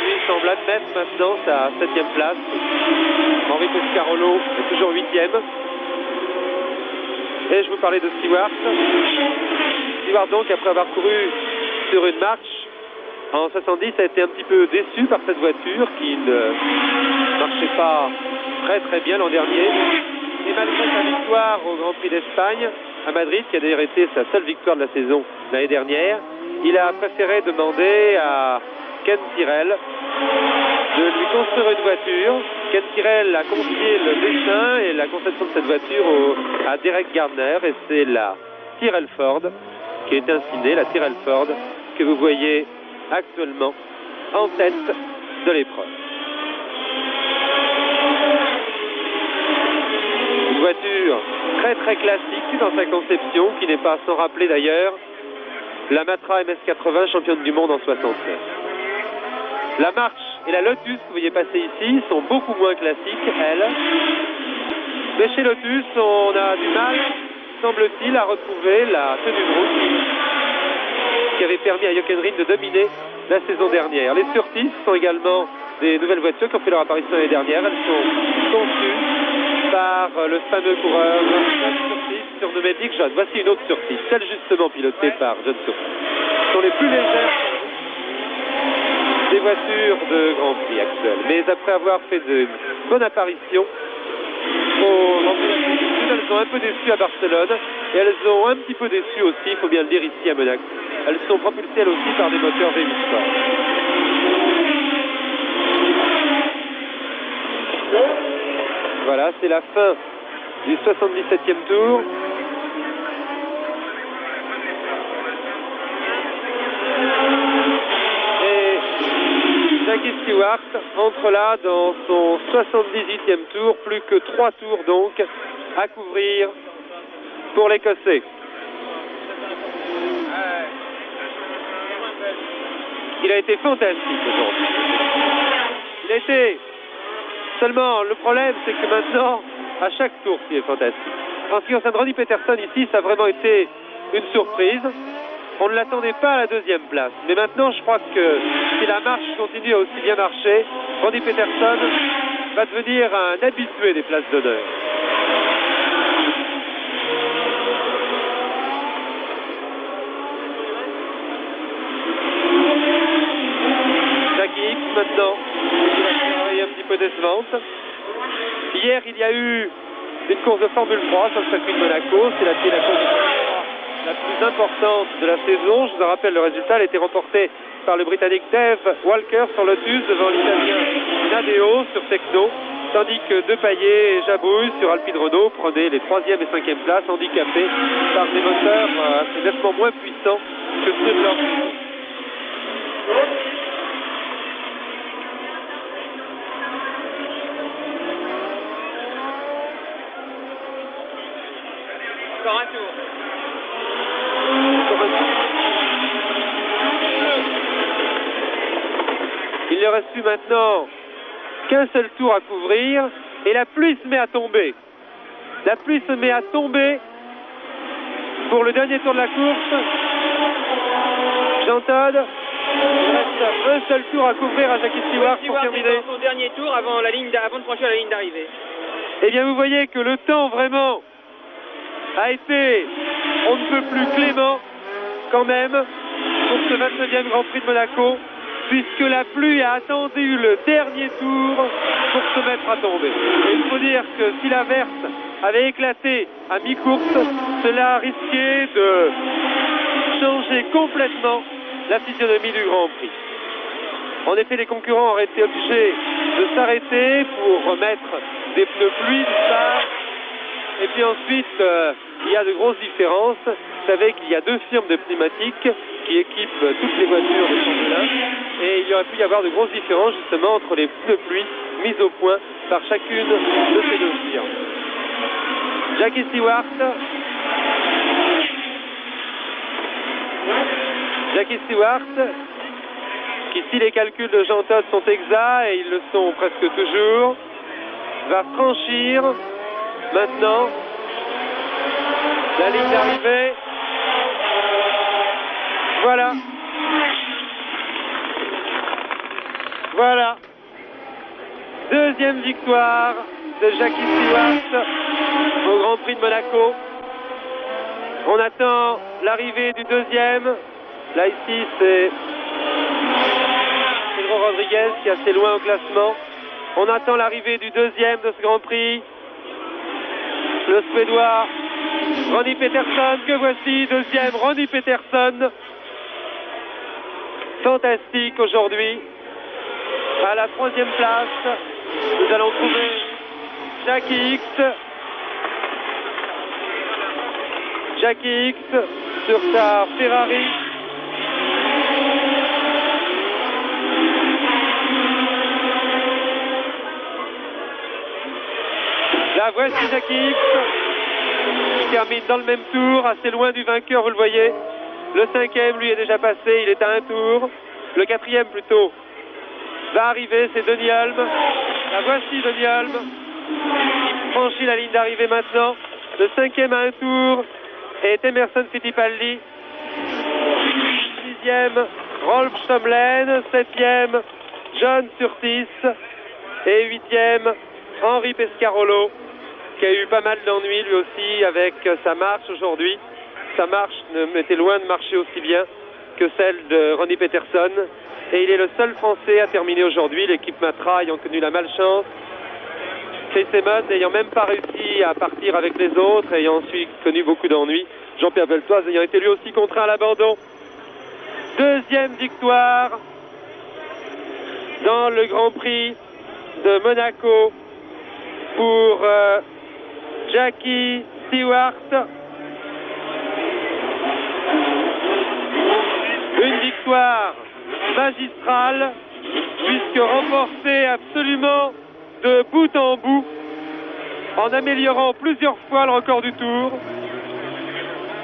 Lui semble admettre maintenant sa 7e place. Henri Pescarolo est toujours 8e. Et je vous parlais de Stewart. Stewart donc, après avoir couru sur une marche en 70, a été un petit peu déçu par cette voiture qui ne marchait pas très bien l'an dernier. Et malgré sa victoire au Grand Prix d'Espagne à Madrid, qui a d'ailleurs été sa seule victoire de la saison l'année dernière, il a préféré demander à Ken Tyrrell de lui construire une voiture. Ken Tyrrell a confié le dessin et la conception de cette voiture à Derek Gardner, et c'est la Tyrrell Ford qui est ainsi née, la Tyrrell Ford que vous voyez actuellement en tête de l'épreuve. Une voiture très classique dans sa conception, qui n'est pas sans rappeler d'ailleurs la Matra MS80, championne du monde en 69. La March et la Lotus que vous voyez passer ici sont beaucoup moins classiques, elles. Mais chez Lotus, on a du mal, semble-t-il, à retrouver la tenue de route qui avait permis à Jochen Rindt de dominer la saison dernière. Les Surtees sont également des nouvelles voitures qui ont fait leur apparition l'année dernière. Elles sont conçues par le fameux coureur Surtees surnommé Dick John. Voici une autre Surtees, celle justement pilotée par John Surtees. Ce sont les plus légères des voitures de Grand Prix actuelles. Mais après avoir fait de bonnes apparitions au Grand Prix d'Amérique, elles sont un peu déçues à Barcelone et elles ont un petit peu déçu aussi, il faut bien le dire, ici à Monaco. Elles sont propulsées elles aussi par des moteurs V8 Sport. Voilà, c'est la fin du 77e tour. Jackie Stewart entre là dans son 78e tour, plus que 3 tours donc à couvrir pour l'Écossais. Il a été fantastique aujourd'hui. Il a été... Seulement, le problème, c'est que maintenant, à chaque tour, il est fantastique. En ce qui concerne Ronnie Peterson, ici, ça a vraiment été une surprise. On ne l'attendait pas à la deuxième place. Mais maintenant, je crois que si la marche continue à aussi bien marcher, Ronnie Peterson va devenir un habitué des places d'honneur. Jackie X maintenant, qui va travailler un petit peu décevante. Hier, il y a eu une course de Formule 3 sur le circuit de Monaco. C'est la course de Formule 3 la plus importante de la saison. Je vous en rappelle le résultat. Elle a été remportée par le Britannique Dave Walker sur Lotus devant l'Italien Nadeo sur Tecno, tandis que Depailler et Jabouille sur Alpine Renault prenaient les 3e et 5e places, handicapés par des moteurs assez nettement moins puissants que ceux de leur saison. Encore un tour. Il ne reste plus maintenant qu'un seul tour à couvrir et la pluie se met à tomber. La pluie se met à tomber pour le dernier tour de la course. Jean-Todt, il reste un seul tour à couvrir à Jackie Stewart pour terminer. Dans son dernier tour avant de franchir la ligne d'arrivée. Eh bien, vous voyez que le temps vraiment a été, on ne peut plus clément quand même pour ce 29e Grand Prix de Monaco, puisque la pluie a attendu le dernier tour pour se mettre à tomber. Et il faut dire que si l'averse avait éclaté à mi-course, cela a risqué de changer complètement la physionomie du Grand Prix. En effet, les concurrents auraient été obligés de s'arrêter pour remettre des pneus pluie, du phare. Et puis ensuite, il y a de grosses différences. Vous savez qu'il y a 2 firmes de pneumatiques qui équipent toutes les voitures de Formule 1. Et il y aurait pu y avoir de grosses différences justement entre les pneus pluie mis au point par chacune de ces 2 firmes. Jackie Stewart. Jackie Stewart, qui si les calculs de Jean-Todt sont exacts, et ils le sont presque toujours, va franchir maintenant la ligne d'arrivée. Voilà. Voilà. 2e victoire de Jackie Stewart au Grand Prix de Monaco. On attend l'arrivée du 2e. Là ici c'est Pedro Rodriguez qui est assez loin au classement. On attend l'arrivée du 2e de ce Grand Prix. Le Suédois Ronnie Peterson, que voici, 2e Ronnie Peterson. Fantastique aujourd'hui. À la 3e place, nous allons trouver Jackie X. Jackie X sur sa Ferrari. Là voici Jackie X qui termine dans le même tour, assez loin du vainqueur, vous le voyez. Le 5e lui est déjà passé, il est à un tour. Le 4e plutôt va arriver, c'est Denis Hulme. La voici Denis Hulme qui franchit la ligne d'arrivée maintenant. Le 5e à un tour est Emerson Fittipaldi. 6e Rolf Stomlen. 7e John Surtees. Et 8e Henri Pescarolo, qui a eu pas mal d'ennuis lui aussi avec sa marche aujourd'hui. Sa marche était loin de marcher aussi bien que celle de Ronnie Peterson. Et il est le seul Français à terminer aujourd'hui, l'équipe Matra ayant connu la malchance. Chris Simon n'ayant même pas réussi à partir avec les autres, ayant ensuite connu beaucoup d'ennuis. Jean-Pierre Beltoise ayant été lui aussi contraint à l'abandon. 2e victoire dans le Grand Prix de Monaco pour Jackie Stewart. Une victoire magistrale, puisque remportée absolument de bout en bout, en améliorant plusieurs fois le record du tour,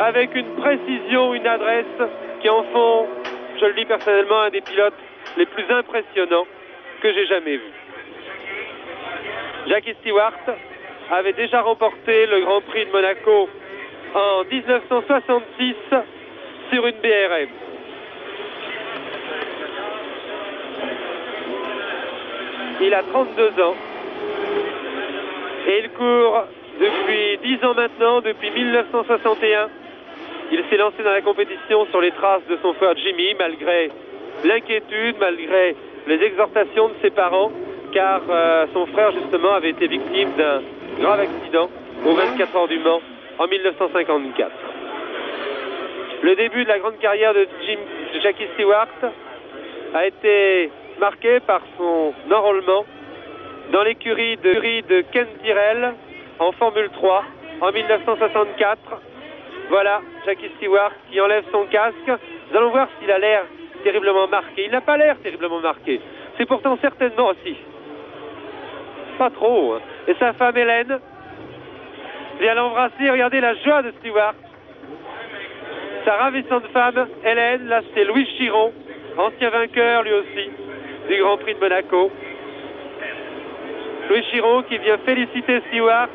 avec une précision, une adresse qui en font je le dis personnellement, un des pilotes les plus impressionnants que j'ai jamais vu. Jackie Stewart avait déjà remporté le Grand Prix de Monaco en 1966 sur une BRM. Il a 32 ans et il court depuis 10 ans maintenant, depuis 1961. Il s'est lancé dans la compétition sur les traces de son frère Jimmy, malgré l'inquiétude, malgré les exhortations de ses parents, car son frère justement avait été victime d'un grave accident aux 24 heures du Mans en 1954. Le début de la grande carrière de Jackie Stewart a été marqué par son enrôlement dans l'écurie de Ken Tyrrell en Formule 3 en 1964. Voilà Jackie Stewart qui enlève son casque. Nous allons voir s'il a l'air terriblement marqué. Il n'a pas l'air terriblement marqué. C'est pourtant certainement aussi. Pas trop. Hein. Et sa femme Hélène vient l'embrasser. Regardez la joie de Stewart. Sa ravissante femme Hélène, là c'est Louis Chiron, ancien vainqueur lui aussi du Grand Prix de Monaco. Louis Chiron qui vient féliciter Stewart.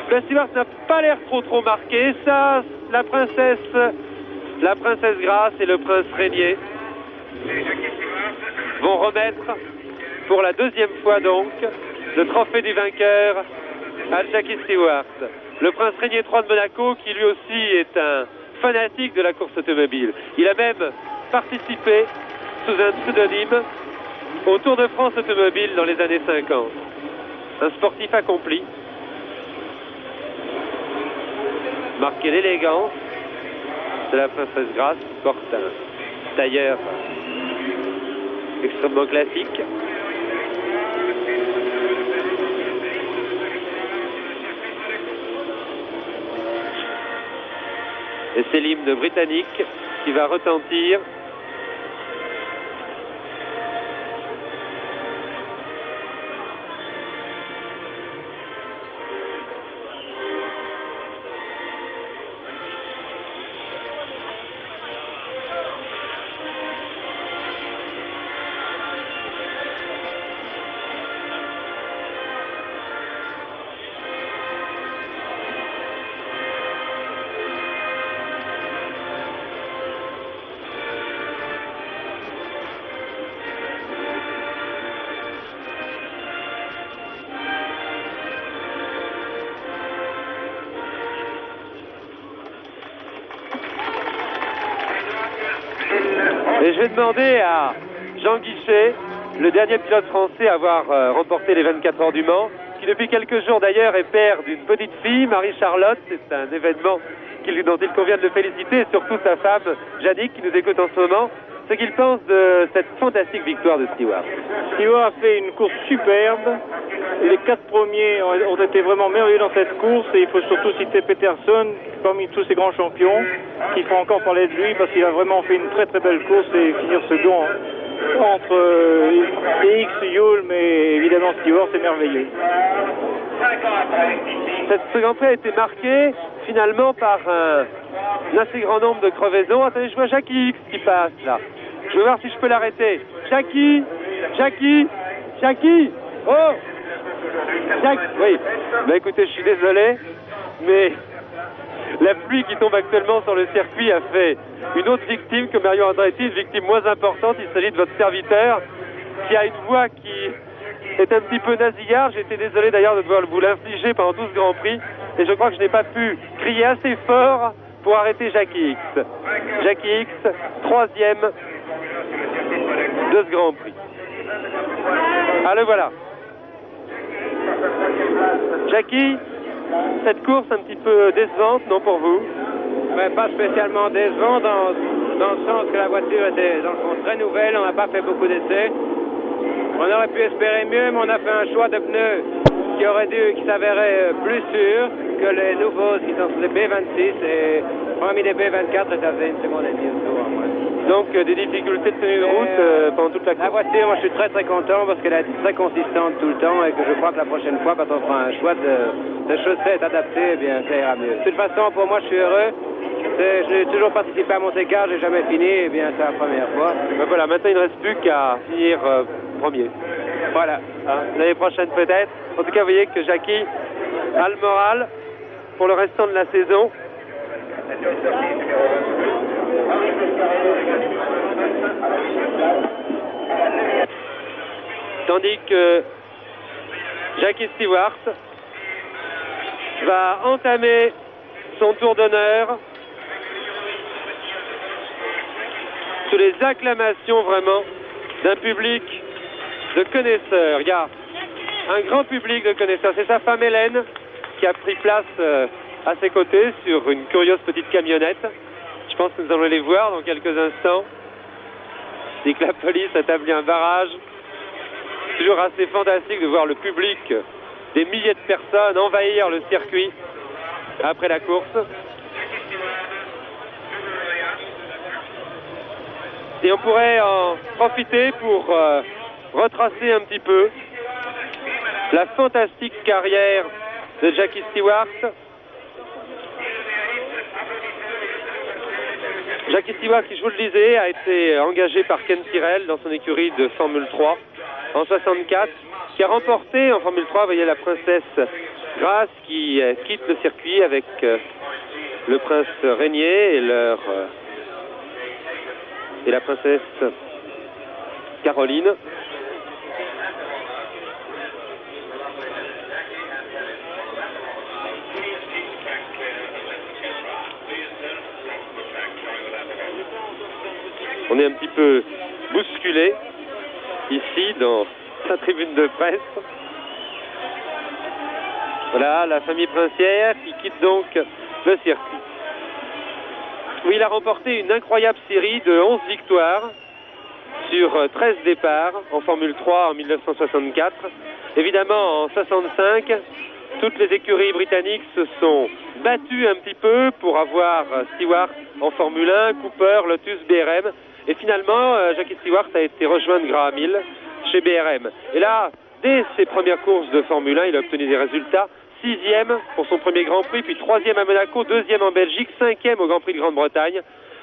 Ben, Stewart n'a pas l'air trop marqué. Ça, la princesse Grace et le prince Régnier vont remettre pour la deuxième fois donc le trophée du vainqueur à Jackie Stewart. Le prince Régnier III de Monaco qui lui aussi est un fanatique de la course automobile. Il a même participé sous un pseudonyme au Tour de France automobile dans les années 50. Un sportif accompli. Marqué l'élégance de la princesse Grace qui porte un tailleur extrêmement classique. Et c'est l'hymne britannique qui va retentir. Et je vais demander à Jean Guichet, le dernier pilote français à avoir remporté les 24 heures du Mans, qui depuis quelques jours d'ailleurs est père d'une petite fille, Marie-Charlotte. C'est un événement dont il convient de le féliciter, et surtout sa femme, Jannick, qui nous écoute en ce moment, ce qu'il pense de cette fantastique victoire de Stewart. Stewart a fait une course superbe. Les 4 premiers ont été vraiment merveilleux dans cette course, et il faut surtout citer Peterson, parmi tous ces grands champions, qui font encore parler de lui parce qu'il a vraiment fait une très belle course et finir second entre X, Yule, mais évidemment Stewart, c'est merveilleux. Ce Grand Prix a été marqué finalement par un assez grand nombre de crevaisons. Attendez, je vois Jackie X qui passe là. Je vais voir si je peux l'arrêter. Jackie, oh, Jackie, oui. Bah écoutez, je suis désolé, mais la pluie qui tombe actuellement sur le circuit a fait une autre victime que Mario Andretti, une victime moins importante. Il s'agit de votre serviteur qui a une voix qui est un petit peu nasillarde. J'ai été désolé d'ailleurs de devoir vous l'infliger pendant tout ce Grand Prix, et je crois que je n'ai pas pu crier assez fort pour arrêter Jackie X. Jackie X, 3e de ce Grand Prix. Ah, le voilà. Jackie, cette course un petit peu décevante, non, pour vous? Mais pas spécialement décevant dans le sens que la voiture était dans le fond très nouvelle, on n'a pas fait beaucoup d'essais. On aurait pu espérer mieux, mais on a fait un choix de pneus qui s'avérait plus sûr que les nouveaux qui sont sur les B26, et parmi les B24, ça faisait une seconde et demie de tour en moins. Donc des difficultés de tenue de route pendant toute la course. La voiture, moi je suis très content parce qu'elle est très consistante tout le temps, et que je crois que la prochaine fois, quand on fera un choix de chaussettes adaptées, eh bien ça ira mieux. De toute façon, pour moi, je suis heureux Je n'ai toujours participé à Monte-Carlo, j'ai jamais fini, et bien c'est la première fois. Ben voilà, maintenant il ne reste plus qu'à finir premier. Voilà. Hein, l'année prochaine peut-être. En tout cas, vous voyez que Jackie a le moral pour le restant de la saison. Tandis que Jackie Stewart va entamer son tour d'honneur sous les acclamations vraiment d'un public de connaisseurs. Il y a un grand public de connaisseurs. C'est sa femme Hélène qui a pris place à ses côtés sur une curieuse petite camionnette. Je pense que nous allons les voir dans quelques instants. Dès que la police a établi un barrage, c'est toujours assez fantastique de voir le public, des milliers de personnes envahir le circuit après la course. Et on pourrait en profiter pour retracer un petit peu la fantastique carrière de Jackie Stewart. Jackie Stewart, qui je vous le disais, a été engagé par Ken Tyrrell dans son écurie de Formule 3 en 64, qui a remporté en Formule 3, vous voyez la princesse Grace qui quitte le circuit avec le prince Régnier et la princesse Caroline. On est un petit peu bousculé ici dans sa tribune de presse. Voilà la famille princière qui quitte donc le circuit. Oui, il a remporté une incroyable série de 11 victoires sur 13 départs en Formule 3 en 1964. Évidemment, en 65, toutes les écuries britanniques se sont battues un petit peu pour avoir Stewart en Formule 1, Cooper, Lotus, BRM. Et finalement, Jackie Stewart a été rejoint de Graham Hill chez BRM. Et là, dès ses premières courses de Formule 1, il a obtenu des résultats. 6e pour son premier Grand Prix, puis 3e à Monaco, 2e en Belgique, 5e au Grand Prix de Grande-Bretagne,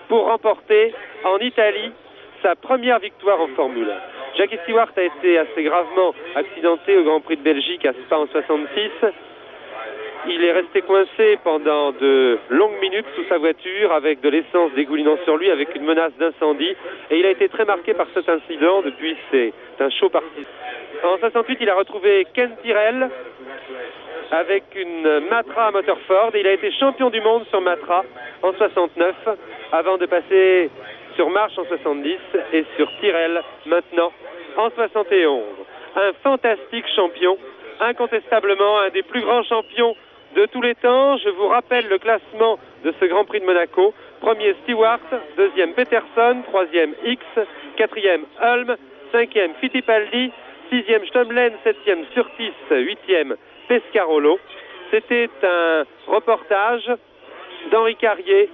pour remporter en Italie sa première victoire en Formule 1. Jackie Stewart a été assez gravement accidenté au Grand Prix de Belgique à Spa en 66. Il est resté coincé pendant de longues minutes sous sa voiture avec de l'essence dégoulinant sur lui, avec une menace d'incendie. Et il a été très marqué par cet incident. Depuis, c'est un show parti. En 68, il a retrouvé Ken Tyrrell avec une Matra à moteur Ford. Et il a été champion du monde sur Matra en 69, avant de passer sur March en 70 et sur Tyrrell maintenant en 71. Un fantastique champion, incontestablement un des plus grands champions de tous les temps. Je vous rappelle le classement de ce Grand Prix de Monaco. Premier Stewart, deuxième Peterson, troisième X, quatrième Hulme, cinquième Fittipaldi, sixième Stomlen, septième Surtees, huitième Pescarolo. C'était un reportage d'Henri Carrier